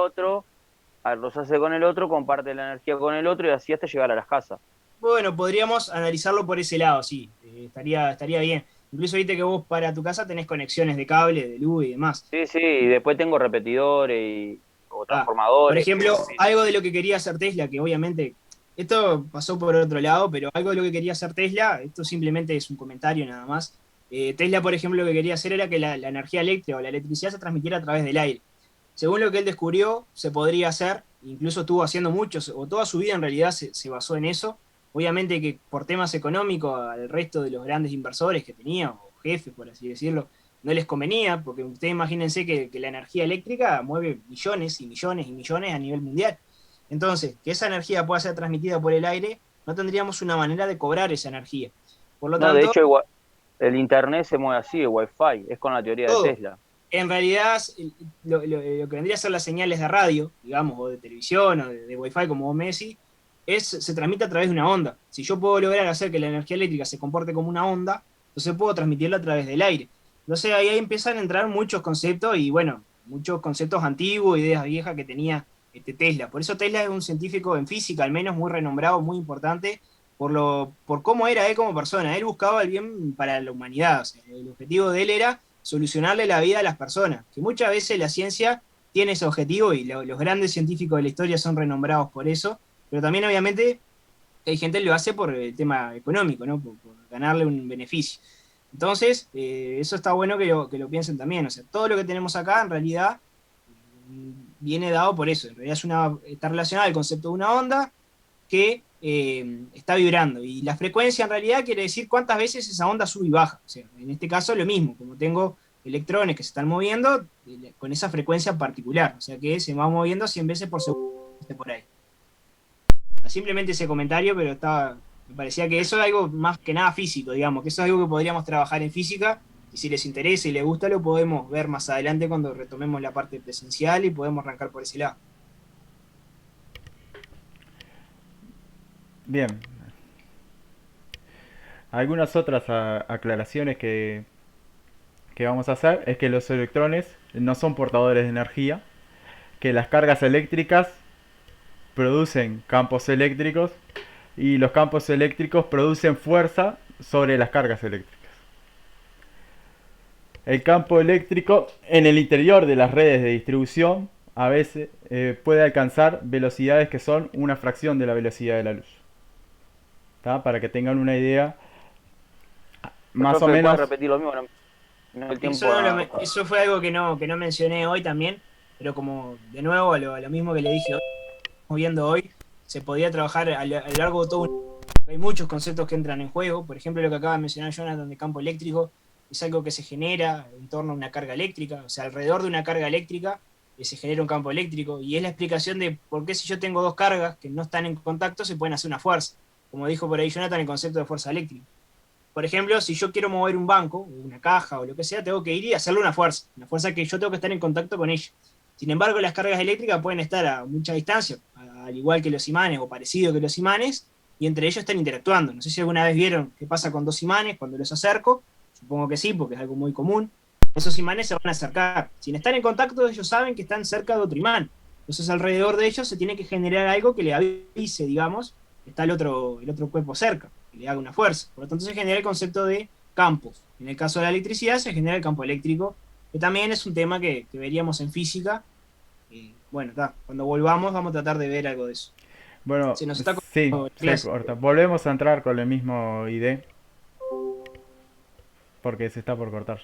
otro, comparte la energía con el otro y así hasta llegar a las casas. Bueno, podríamos analizarlo por ese lado, sí. Estaría bien. Incluso viste que vos para tu casa tenés conexiones de cable, de luz y demás. Sí, y después tengo repetidores o transformadores. Por ejemplo, algo de lo que quería hacer Tesla, que obviamente esto pasó por otro lado, pero algo de lo que quería hacer Tesla, esto simplemente es un comentario nada más. Tesla, por ejemplo, lo que quería hacer era que la energía eléctrica o la electricidad se transmitiera a través del aire. Según lo que él descubrió, se podría hacer, incluso estuvo haciendo muchos, o toda su vida en realidad se basó en eso. Obviamente que por temas económicos al resto de los grandes inversores que tenía, o jefes, por así decirlo, no les convenía, porque ustedes imagínense que la energía eléctrica mueve millones y millones y millones a nivel mundial. Entonces, que esa energía pueda ser transmitida por el aire, no tendríamos una manera de cobrar esa energía. Por lo tanto, de hecho, el internet se mueve así, el wifi, es con la teoría de Tesla. En realidad, lo que vendría a ser las señales de radio, digamos, o de televisión, o de wifi, como vos me decís, se transmite a través de una onda. Si yo puedo lograr hacer que la energía eléctrica se comporte como una onda, entonces puedo transmitirla a través del aire. Entonces ahí empiezan a entrar muchos conceptos y bueno, muchos conceptos antiguos, ideas viejas que tenía Tesla. Por eso Tesla es un científico en física, al menos muy renombrado, muy importante, por cómo era él como persona. Él buscaba el bien para la humanidad. O sea, el objetivo de él era solucionarle la vida a las personas, que muchas veces la ciencia tiene ese objetivo y los grandes científicos de la historia son renombrados por eso, pero también obviamente hay gente que lo hace por el tema económico, ¿no? Por ganarle un beneficio. Entonces, eso está bueno que lo piensen también. O sea, todo lo que tenemos acá en realidad viene dado por eso. En realidad está relacionado al concepto de una onda que está vibrando. Y la frecuencia en realidad quiere decir cuántas veces esa onda sube y baja. O sea, en este caso lo mismo, como tengo electrones que se están moviendo con esa frecuencia particular. O sea que se va moviendo 100 veces por segundo por ahí. Simplemente ese comentario, pero me parecía que eso es algo más que nada físico, digamos, que eso es algo que podríamos trabajar en física, y si les interesa y les gusta lo podemos ver más adelante cuando retomemos la parte presencial y podemos arrancar por ese lado. Bien. Algunas otras aclaraciones que vamos a hacer es que los electrones no son portadores de energía, que las cargas eléctricas producen campos eléctricos y los campos eléctricos producen fuerza sobre las cargas eléctricas. El campo eléctrico en el interior de las redes de distribución a veces puede alcanzar velocidades que son una fracción de la velocidad de la luz. ¿Tá? Para que tengan una idea más o Profe, ¿puede menos, repetir lo mismo? No el tiempo. Eso fue algo que no mencioné hoy también, pero como de nuevo a lo mismo que le dije hoy, estamos viendo hoy, se podía trabajar a lo largo de todo un... Hay muchos conceptos que entran en juego, por ejemplo lo que acaba de mencionar Jonathan de campo eléctrico, es algo que se genera en torno a una carga eléctrica, o sea, alrededor de una carga eléctrica se genera un campo eléctrico, y es la explicación de por qué si yo tengo dos cargas que no están en contacto se pueden hacer una fuerza, como dijo por ahí Jonathan, el concepto de fuerza eléctrica. Por ejemplo, si yo quiero mover un banco, una caja o lo que sea, tengo que ir y hacerle una fuerza que yo tengo que estar en contacto con ella. Sin embargo, las cargas eléctricas pueden estar a mucha distancia, al igual que los imanes o parecido que los imanes, y entre ellos están interactuando. No sé si alguna vez vieron qué pasa con dos imanes cuando los acerco, supongo que sí, porque es algo muy común. Esos imanes se van a acercar. Sin estar en contacto, ellos saben que están cerca de otro imán. Entonces, alrededor de ellos se tiene que generar algo que le avise, digamos, que está el otro cuerpo cerca, que le haga una fuerza. Por lo tanto, se genera el concepto de campos. En el caso de la electricidad, se genera el campo eléctrico, que también es un tema que veríamos en física. Bueno, cuando volvamos vamos a tratar de ver algo de eso. bueno, Se nos está sí, cortando la se clase. corta. Volvemos a entrar con el mismo ID, porque se está por cortar.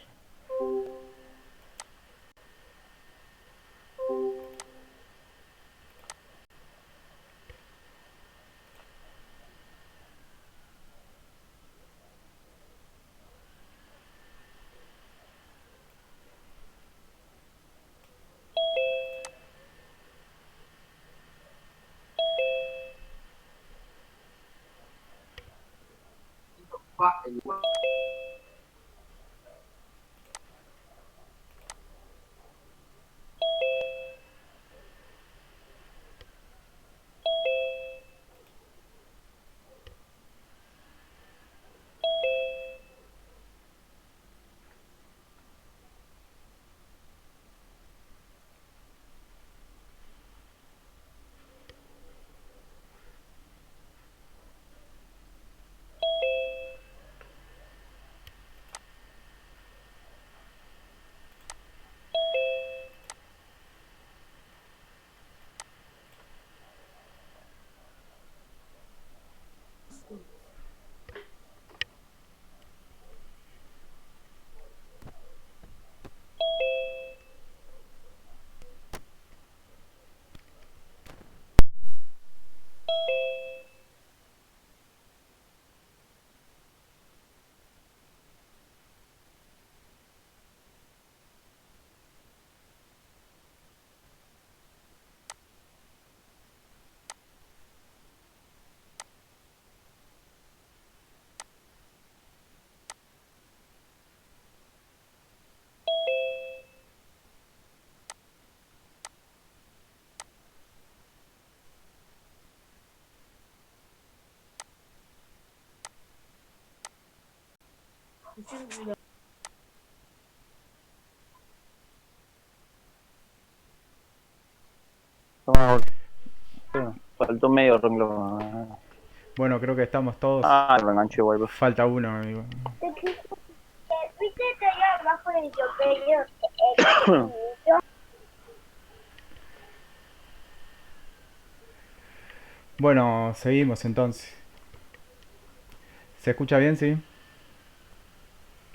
Faltó medio renglón. Bueno, creo que estamos todos. Ah, lo enganché, vuelvo. Falta uno, amigo. Bueno, seguimos entonces. ¿Se escucha bien, sí?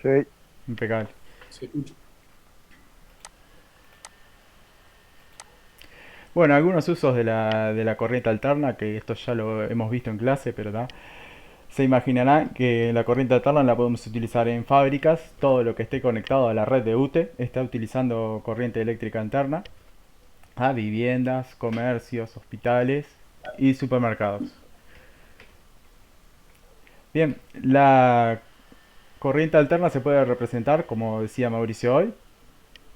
Sí. Impecable. Se escucha. Bueno, algunos usos de la corriente alterna, que esto ya lo hemos visto en clase, pero se imaginarán que la corriente alterna la podemos utilizar en fábricas. Todo lo que esté conectado a la red de UTE está utilizando corriente eléctrica alterna. A viviendas, comercios, hospitales y supermercados. Bien, la corriente alterna se puede representar, como decía Mauricio hoy,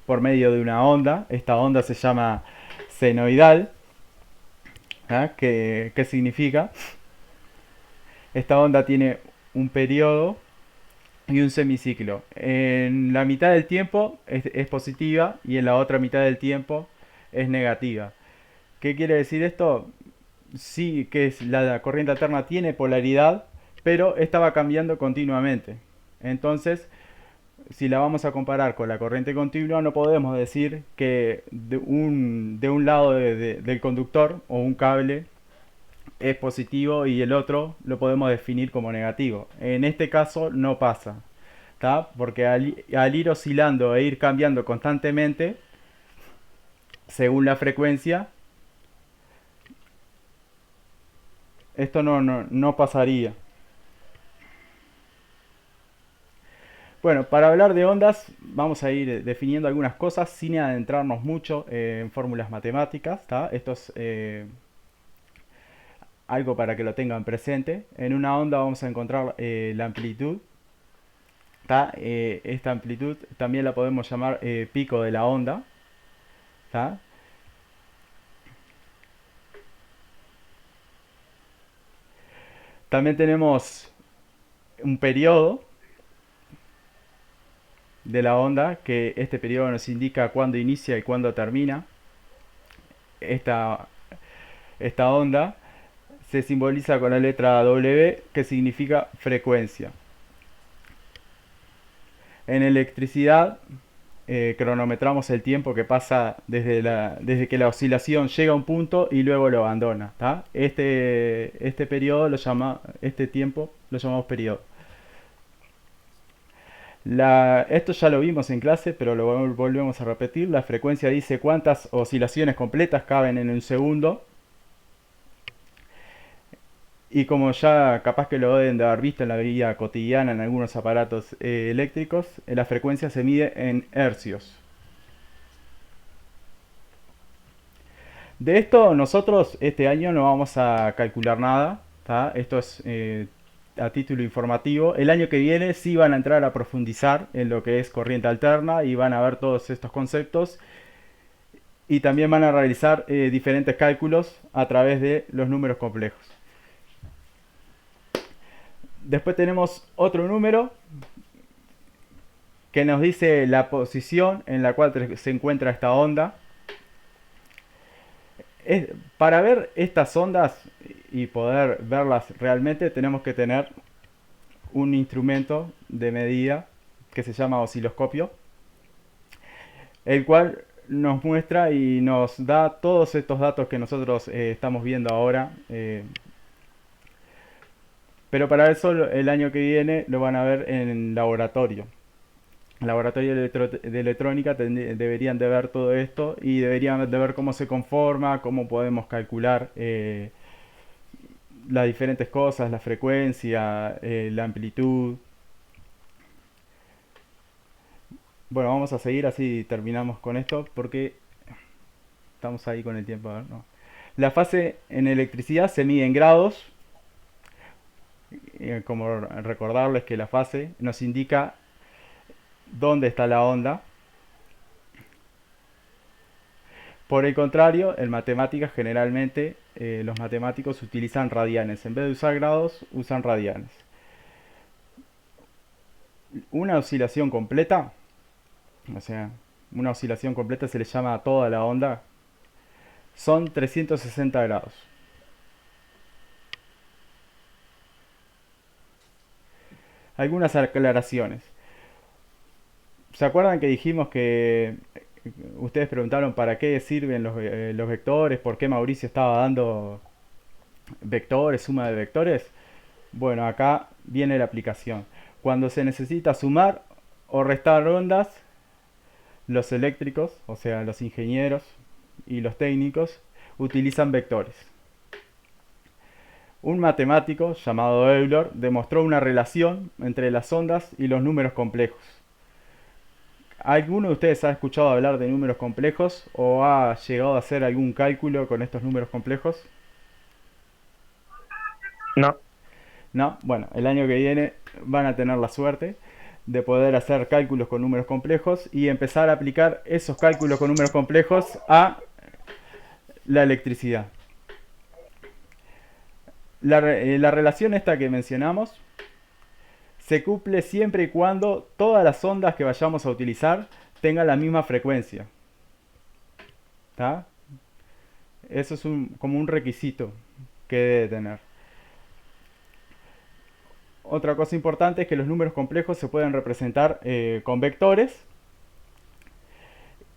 por medio de una onda. Esta onda se llama senoidal. ¿Ah? ¿Qué significa? Esta onda tiene un periodo y un semiciclo. En la mitad del tiempo es positiva y en la otra mitad del tiempo es negativa. ¿Qué quiere decir esto? Sí, que la corriente alterna tiene polaridad, pero esta va cambiando continuamente. Entonces, si la vamos a comparar con la corriente continua, no podemos decir que de un lado del conductor o un cable es positivo y el otro lo podemos definir como negativo. En este caso no pasa. ¿tá? Porque al ir oscilando e ir cambiando constantemente, según la frecuencia, esto no pasaría. Bueno, para hablar de ondas, vamos a ir definiendo algunas cosas sin adentrarnos mucho en fórmulas matemáticas, ¿tá? Esto es algo para que lo tengan presente. En una onda vamos a encontrar la amplitud, ¿tá? Esta amplitud también la podemos llamar pico de la onda, ¿tá? También tenemos un periodo de la onda, que este periodo nos indica cuándo inicia y cuándo termina. Esta onda se simboliza con la letra W, que significa frecuencia. En electricidad cronometramos el tiempo que pasa desde que la oscilación llega a un punto y luego lo abandona, ¿tá? Este tiempo lo llamamos periodo. Esto ya lo vimos en clase, pero lo volvemos a repetir. La frecuencia dice cuántas oscilaciones completas caben en un segundo. Y como ya capaz que lo deben de haber visto en la vida cotidiana en algunos aparatos eléctricos, la frecuencia se mide en hercios. De esto nosotros este año no vamos a calcular nada, ¿tá? Esto es a título informativo. El año que viene sí van a entrar a profundizar en lo que es corriente alterna y van a ver todos estos conceptos. Y también van a realizar diferentes cálculos a través de los números complejos. Después tenemos otro número que nos dice la posición en la cual se encuentra esta onda. Para ver estas ondas y poder verlas realmente tenemos que tener un instrumento de medida que se llama osciloscopio, el cual nos muestra y nos da todos estos datos que nosotros estamos viendo ahora. Pero para eso el año que viene lo van a ver en laboratorio. En laboratorio de electrónica deberían de ver todo esto y deberían de ver cómo se conforma, cómo podemos calcular las diferentes cosas, la frecuencia, la amplitud. Bueno, vamos a seguir así terminamos con esto porque estamos ahí con el tiempo. A ver, no. La fase en electricidad se mide en grados. Como recordarles que la fase nos indica dónde está la onda. Por el contrario, en matemáticas generalmente los matemáticos utilizan radianes. En vez de usar grados, usan radianes. Una oscilación completa, o sea, una oscilación completa se le llama a toda la onda, son 360 grados. Algunas aclaraciones. ¿Se acuerdan que dijimos que ustedes preguntaron para qué sirven los vectores? ¿Por qué Mauricio estaba dando vectores, suma de vectores? Bueno, acá viene la aplicación. Cuando se necesita sumar o restar ondas, los eléctricos, o sea, los ingenieros y los técnicos, utilizan vectores. Un matemático llamado Euler demostró una relación entre las ondas y los números complejos. ¿Alguno de ustedes ha escuchado hablar de números complejos o ha llegado a hacer algún cálculo con estos números complejos? No. No, bueno, el año que viene van a tener la suerte de poder hacer cálculos con números complejos y empezar a aplicar esos cálculos con números complejos a la electricidad. La relación esta que mencionamos se cumple siempre y cuando todas las ondas que vayamos a utilizar tengan la misma frecuencia. ¿Tá? Eso es como un requisito que debe tener. Otra cosa importante es que los números complejos se pueden representar con vectores.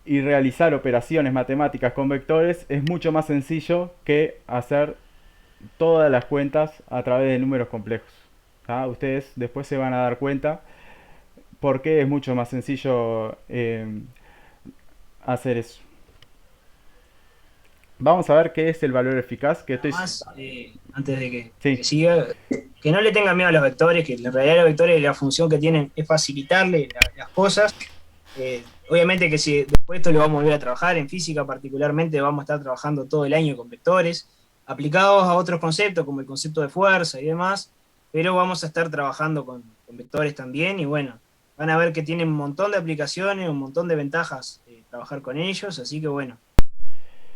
Y realizar operaciones matemáticas con vectores es mucho más sencillo que hacer todas las cuentas a través de números complejos. ¿Tá? Ustedes después se van a dar cuenta porque es mucho más sencillo hacer eso. Vamos a ver qué es el valor eficaz, que estoy... Más, antes de que, Sí. que siga, que no le tengan miedo a los vectores, que en realidad los vectores la función que tienen es facilitarle las cosas. Obviamente que si después esto lo vamos a volver a trabajar, en física particularmente vamos a estar trabajando todo el año con vectores, aplicados a otros conceptos como el concepto de fuerza y demás, pero vamos a estar trabajando con vectores también y bueno, van a ver que tienen un montón de aplicaciones, un montón de ventajas trabajar con ellos, así que bueno,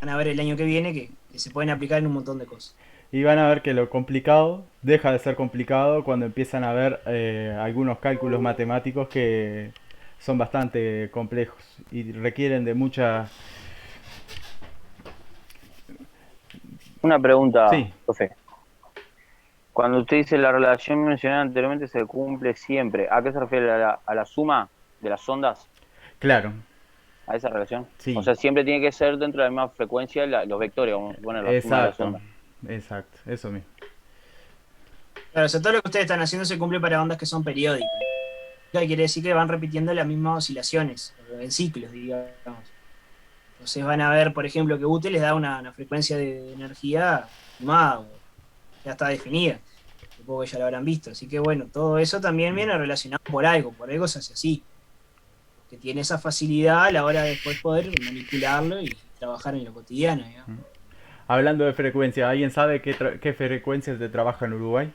van a ver el año que viene que se pueden aplicar en un montón de cosas. Y van a ver que lo complicado deja de ser complicado cuando empiezan a ver algunos cálculos matemáticos que son bastante complejos y requieren de mucha... Una pregunta, Sí. profe. Cuando usted dice la relación mencionada anteriormente se cumple siempre, ¿a qué se refiere? ¿A la suma de las ondas? Claro, ¿A esa relación? sí. O sea, siempre tiene que ser dentro de la misma frecuencia los vectores, vamos a poner la suma de las Exacto, ondas. exacto, eso mismo. Claro, o sea, todo lo que ustedes están haciendo se cumple para ondas que son periódicas. Lo que quiere decir que van repitiendo las mismas oscilaciones, en ciclos, digamos. Entonces van a ver, por ejemplo, que UTE les da una frecuencia de energía estimada, ya está definida. Supongo que ya lo habrán visto. Así que bueno, todo eso también viene relacionado por algo se hace así. Que tiene esa facilidad a la hora de después poder manipularlo y trabajar en lo cotidiano, digamos. Hablando de frecuencia, ¿alguien sabe qué frecuencia se trabaja en Uruguay?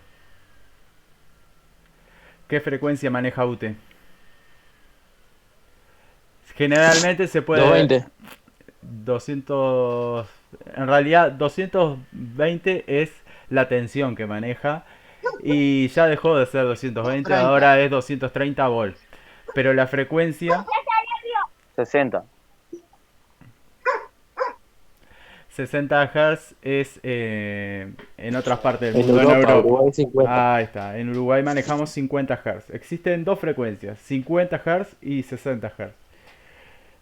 ¿Qué frecuencia maneja UTE? Generalmente se puede... 220. 200... En realidad 220 es la tensión que maneja y ya dejó de ser 220, ahora es 230 volts. Pero la frecuencia... 60. 60 Hz es en otras partes del En mundo, Europa, Uruguay 50. Ahí está, en Uruguay manejamos 50 Hz. Existen dos frecuencias, 50 Hz y 60 Hz.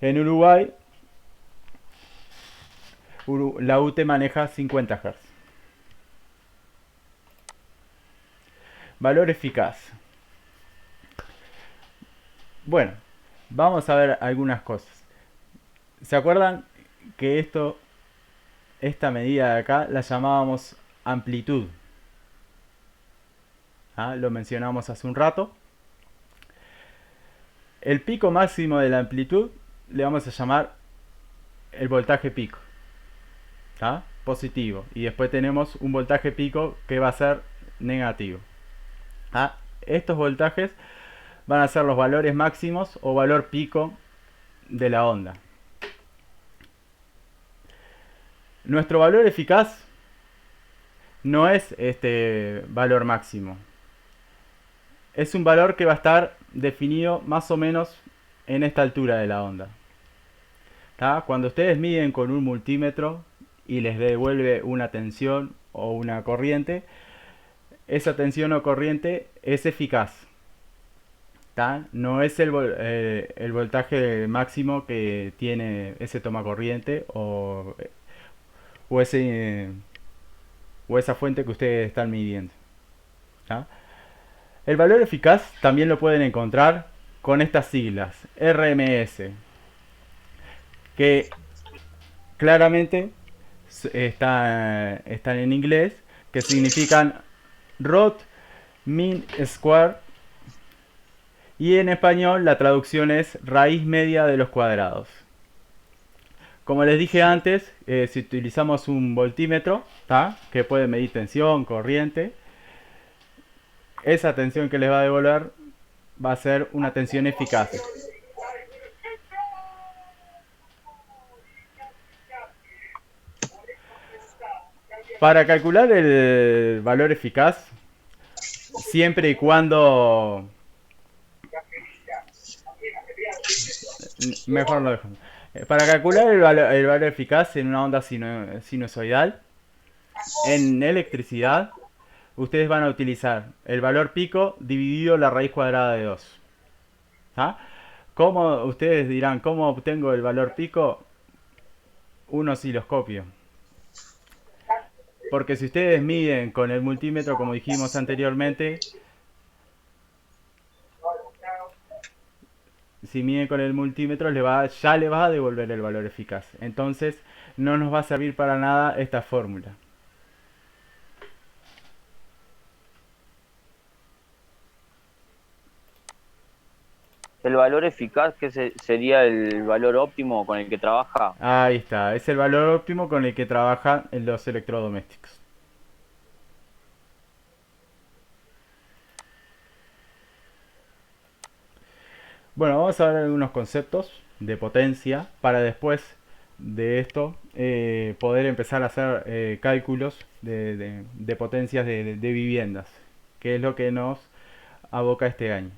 En Uruguay, la UTE maneja 50 Hz. Valor eficaz. Bueno, vamos a ver algunas cosas. ¿Se acuerdan que esta medida de acá la llamábamos amplitud? Lo mencionamos hace un rato. El pico máximo de la amplitud le vamos a llamar el voltaje pico. Positivo. Y después tenemos un voltaje pico que va a ser negativo. Estos voltajes van a ser los valores máximos o valor pico de la onda. Nuestro valor eficaz no es este valor máximo. Es un valor que va a estar definido más o menos en esta altura de la onda. Cuando ustedes miden con un multímetro y les devuelve una tensión o una corriente, esa tensión o corriente es eficaz. No es el voltaje máximo que tiene ese tomacorriente o esa fuente que ustedes están midiendo. El valor eficaz también lo pueden encontrar con estas siglas, RMS, que claramente están en inglés, que significan Root Mean Square, y en español la traducción es raíz media de los cuadrados. Como les dije antes, si utilizamos un voltímetro, que puede medir tensión, corriente, esa tensión que les va a devolver va a ser una tensión eficaz. Para calcular el valor eficaz, siempre y cuando... Mejor lo dejo. Para calcular el valor eficaz en una onda sinusoidal, en electricidad, ustedes van a utilizar el valor pico dividido la raíz cuadrada de 2. ¿Cómo? Ustedes dirán, ¿cómo obtengo el valor pico? Un osciloscopio. Porque si ustedes miden con el multímetro, como dijimos anteriormente, si mide con el multímetro, ya le va a devolver el valor eficaz. Entonces, no nos va a servir para nada esta fórmula. El valor eficaz, que sería el valor óptimo con el que trabaja. Ahí está, es el valor óptimo con el que trabajan los electrodomésticos. Bueno, vamos a ver algunos conceptos de potencia para después de esto poder empezar a hacer cálculos de potencias de viviendas, que es lo que nos aboca este año.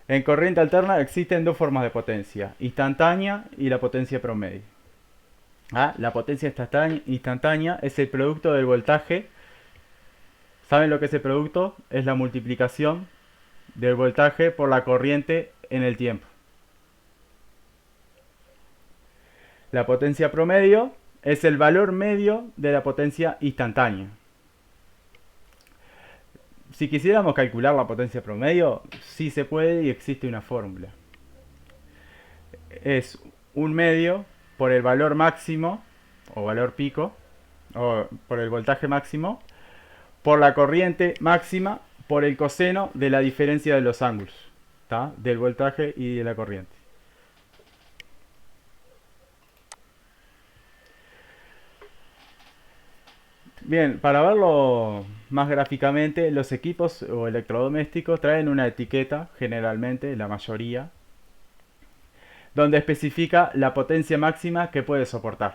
En corriente alterna existen dos formas de potencia, instantánea y la potencia promedio. La potencia instantánea es el producto del voltaje. ¿Saben lo que es el producto? Es la multiplicación del voltaje por la corriente en el tiempo. La potencia promedio es el valor medio de la potencia instantánea. Si quisiéramos calcular la potencia promedio, sí se puede y existe una fórmula. Es un medio por el valor máximo o valor pico, o por el voltaje máximo, por la corriente máxima, por el coseno de la diferencia de los ángulos, ¿tá? Del voltaje y de la corriente. Bien, para verlo más gráficamente, los equipos o electrodomésticos traen una etiqueta, generalmente, la mayoría, donde especifica la potencia máxima que puede soportar.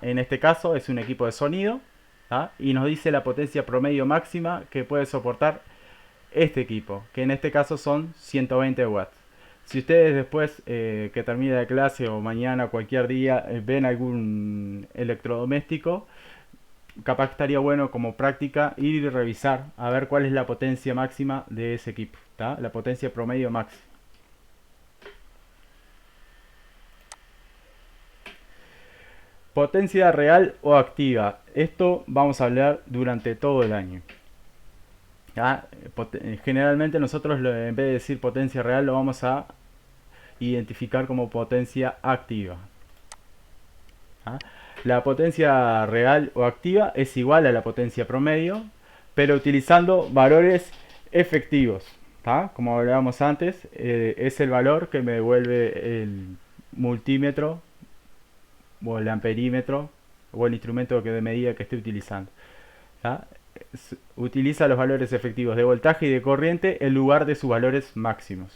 En este caso es un equipo de sonido, y nos dice la potencia promedio máxima que puede soportar este equipo, que en este caso son 120 watts. Si ustedes después que termine la clase o mañana cualquier día ven algún electrodoméstico, capaz que estaría bueno como práctica ir y revisar a ver cuál es la potencia máxima de ese equipo, la potencia promedio máxima. Potencia real o activa. Esto vamos a hablar durante todo el año. Generalmente nosotros en vez de decir potencia real lo vamos a identificar como potencia activa. La potencia real o activa es igual a la potencia promedio, pero utilizando valores efectivos. Como hablábamos antes, es el valor que me devuelve el multímetro o el amperímetro o el instrumento de medida que esté utilizando. Utiliza los valores efectivos de voltaje y de corriente en lugar de sus valores máximos.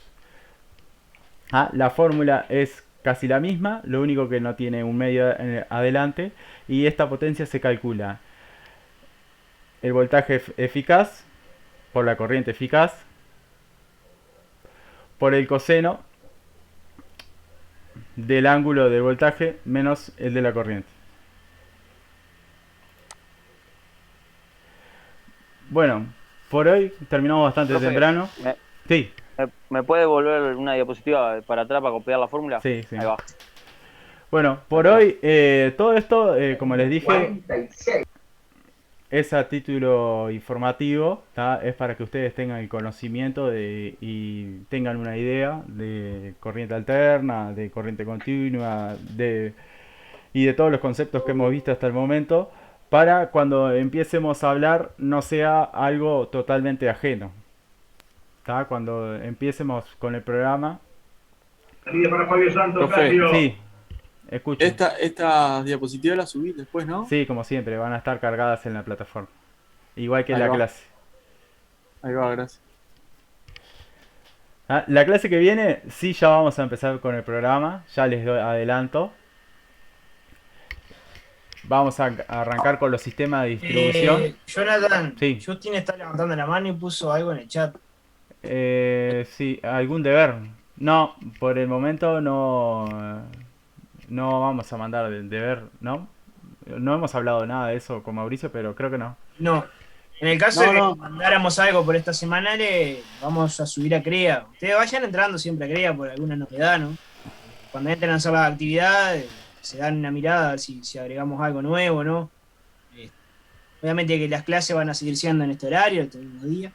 La fórmula es casi la misma, lo único que no tiene un medio adelante, y esta potencia se calcula el voltaje eficaz por la corriente eficaz por el coseno del ángulo del voltaje menos el de la corriente. Bueno, por hoy terminamos bastante Profe, temprano. Sí. ¿Me puede volver una diapositiva para atrás para copiar la fórmula? Sí, sí. Ahí va. Bueno, por hoy todo esto, como les dije, es a título informativo, ¿tá? Es para que ustedes tengan el conocimiento y tengan una idea de corriente alterna, de corriente continua, y de todos los conceptos que hemos visto hasta el momento, para cuando empecemos a hablar no sea algo totalmente ajeno. ¿Tá? Cuando empecemos con el programa. Para Fabio Santos, sí, escucho. Esta diapositiva la subí después, ¿no? Sí, como siempre, van a estar cargadas en la plataforma. Igual que Ahí la va. clase. Ahí va, gracias. La clase que viene, sí, ya vamos a empezar con el programa. Ya les doy adelanto. Vamos a arrancar con los sistemas de distribución. Jonathan, Sí. Justin está levantando la mano y puso algo en el chat. Sí, algún deber. No, por el momento no vamos a mandar el deber, ¿no? No hemos hablado nada de eso con Mauricio, pero creo que no. No. En el caso de que mandáramos algo por esta semana, le vamos a subir a CREA. Ustedes vayan entrando siempre a CREA por alguna novedad, ¿no? Cuando entren a hacer las actividades, se dan una mirada a ver si agregamos algo nuevo, ¿no? Obviamente que las clases van a seguir siendo en este horario, este mismo día.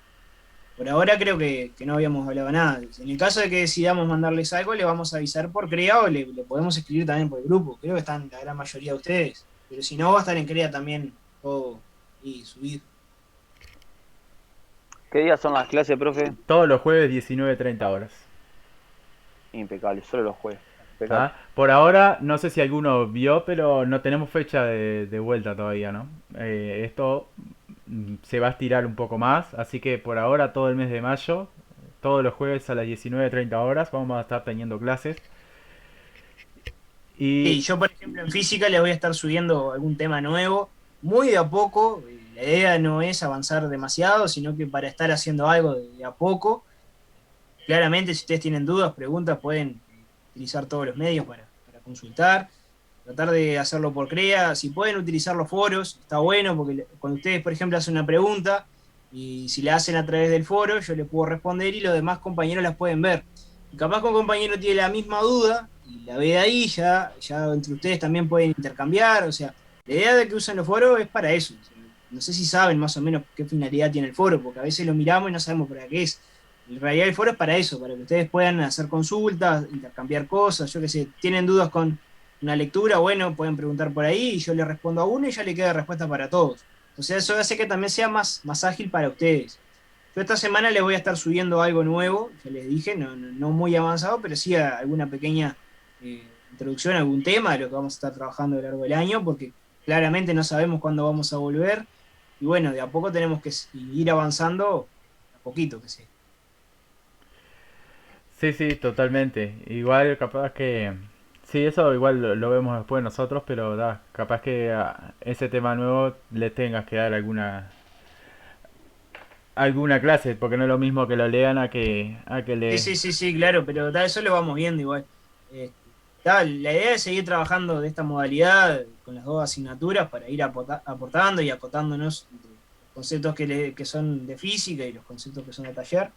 por ahora creo que no habíamos hablado nada. En el caso de que decidamos mandarles algo, le vamos a avisar por CREA o le podemos escribir también por el grupo. Creo que están la gran mayoría de ustedes. Pero si no, va a estar en CREA también todo y subir. ¿Qué días son las clases, profe? Todos los jueves 19:30 horas. Impecable, solo los jueves. Impecable. Por ahora, no sé si alguno vio, pero no tenemos fecha de vuelta todavía, ¿no? Esto se va a estirar un poco más, así que por ahora todo el mes de mayo, todos los jueves a las 19:30 horas, vamos a estar teniendo clases. Sí, yo por ejemplo en física les voy a estar subiendo algún tema nuevo, muy de a poco. La idea no es avanzar demasiado, sino que para estar haciendo algo de a poco. Claramente, si ustedes tienen dudas, preguntas, pueden utilizar todos los medios para consultar. Tratar de hacerlo por CREA. Si pueden utilizar los foros, está bueno, porque cuando ustedes, por ejemplo, hacen una pregunta, y si la hacen a través del foro, yo les puedo responder y los demás compañeros las pueden ver. Y capaz que un compañero tiene la misma duda, y la ve ahí, ya entre ustedes también pueden intercambiar. O sea, la idea de que usen los foros es para eso. O sea, no sé si saben más o menos qué finalidad tiene el foro, porque a veces lo miramos y no sabemos para qué es. En realidad el foro es para eso, para que ustedes puedan hacer consultas, intercambiar cosas, yo qué sé, tienen dudas con una lectura, bueno, pueden preguntar por ahí y yo le respondo a uno y ya le queda respuesta para todos. O sea, eso hace que también sea más ágil para ustedes. Yo esta semana les voy a estar subiendo algo nuevo, ya les dije, no muy avanzado, pero sí alguna pequeña introducción a algún tema de lo que vamos a estar trabajando a lo largo del año, porque claramente no sabemos cuándo vamos a volver, y bueno, de a poco tenemos que ir avanzando a poquito, que sé. Sí, totalmente. Igual capaz que... Sí, eso igual lo vemos después nosotros, pero capaz que a ese tema nuevo le tengas que dar alguna clase, porque no es lo mismo que lo lean a que le... Sí, claro, pero eso lo vamos viendo igual. La idea es seguir trabajando de esta modalidad con las dos asignaturas para ir aportando y acotándonos entre los conceptos que son de física y los conceptos que son de taller,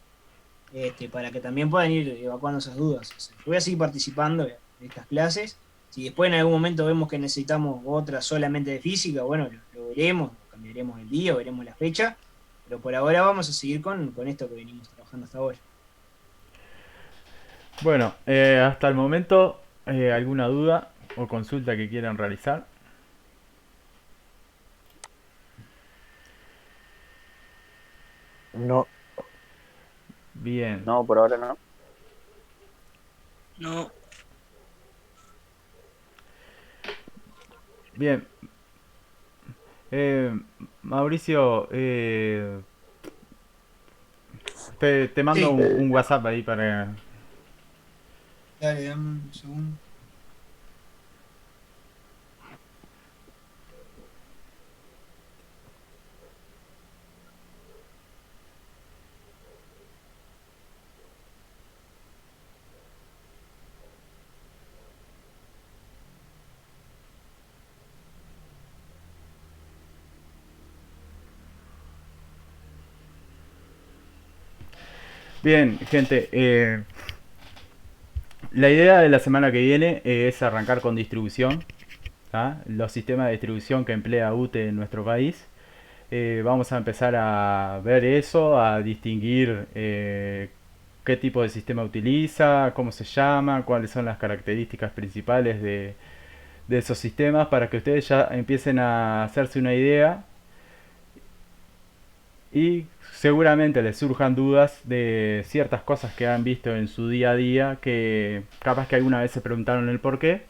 para que también puedan ir evacuando esas dudas. O sea, yo voy a seguir participando de estas clases. Si después en algún momento vemos que necesitamos otra solamente de física, bueno, lo veremos, cambiaremos el día, veremos la fecha, pero por ahora vamos a seguir con esto que venimos trabajando hasta ahora. Bueno, hasta el momento, ¿alguna duda o consulta que quieran realizar? No. Bien. No, por ahora no. No. Bien. Mauricio, te mando un WhatsApp ahí para... Dale, dame un segundo. Bien, gente, la idea de la semana que viene es arrancar con distribución, ¿tá? Los sistemas de distribución que emplea UTE en nuestro país. Vamos a empezar a ver eso, a distinguir qué tipo de sistema utiliza, cómo se llama, cuáles son las características principales de esos sistemas, para que ustedes ya empiecen a hacerse una idea y seguramente les surjan dudas de ciertas cosas que han visto en su día a día, que capaz que alguna vez se preguntaron el por qué.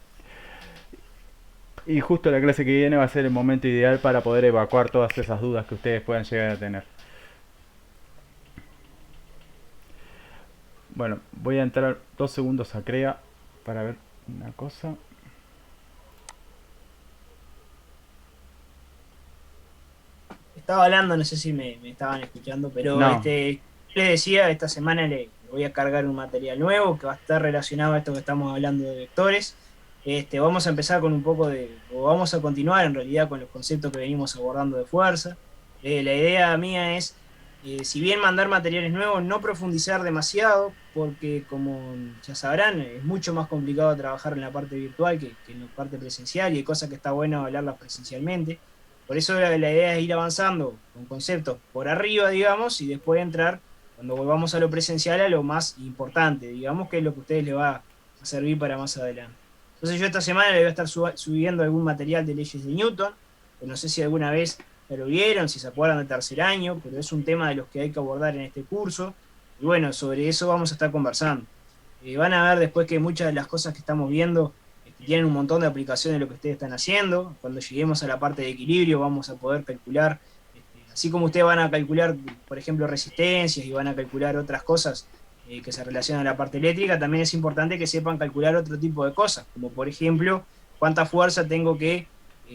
Y justo la clase que viene va a ser el momento ideal para poder evacuar todas esas dudas que ustedes puedan llegar a tener. Bueno, voy a entrar 2 segundos a CREA para ver una cosa. Estaba hablando, no sé si me estaban escuchando, pero No. les decía, esta semana le voy a cargar un material nuevo que va a estar relacionado a esto que estamos hablando de vectores. Vamos a empezar con un poco vamos a continuar en realidad con los conceptos que venimos abordando de fuerza. La idea mía es, si bien mandar materiales nuevos, no profundizar demasiado, porque como ya sabrán, es mucho más complicado trabajar en la parte virtual que en la parte presencial, y hay cosas que está bueno hablarlas presencialmente. Por eso la idea es ir avanzando con conceptos por arriba, digamos, y después entrar cuando volvamos a lo presencial, a lo más importante, digamos, que es lo que a ustedes les va a servir para más adelante. Entonces yo esta semana le voy a estar subiendo algún material de leyes de Newton, que no sé si alguna vez ya lo vieron, si se acuerdan de tercer año, pero es un tema de los que hay que abordar en este curso. Y bueno, sobre eso vamos a estar conversando. Van a ver después que muchas de las cosas que estamos viendo tienen un montón de aplicaciones de lo que ustedes están haciendo. Cuando lleguemos a la parte de equilibrio vamos a poder calcular, así como ustedes van a calcular, por ejemplo, resistencias y van a calcular otras cosas que se relacionan a la parte eléctrica, también es importante que sepan calcular otro tipo de cosas, como por ejemplo, cuánta fuerza tengo que,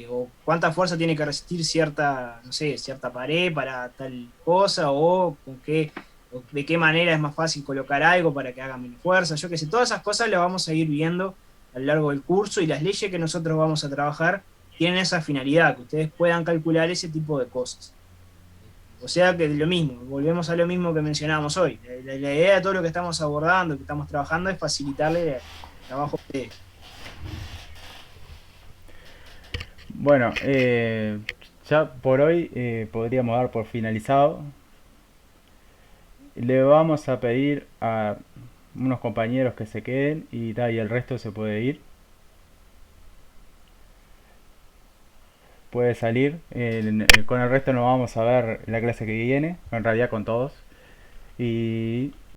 o cuánta fuerza tiene que resistir cierta, no sé, cierta pared para tal cosa, o con qué, o de qué manera es más fácil colocar algo para que haga menos fuerza, yo qué sé, todas esas cosas las vamos a ir viendo a lo largo del curso, y las leyes que nosotros vamos a trabajar tienen esa finalidad, que ustedes puedan calcular ese tipo de cosas. O sea que lo mismo, volvemos a lo mismo que mencionábamos hoy. La idea de todo lo que estamos abordando, que estamos trabajando, es facilitarle el trabajo a ustedes. Bueno, ya por hoy podríamos dar por finalizado. Le vamos a pedir a unos compañeros que se queden y el resto se puede ir. Puede salir. Con el resto nos vamos a ver en la clase que viene, en realidad con todos. Y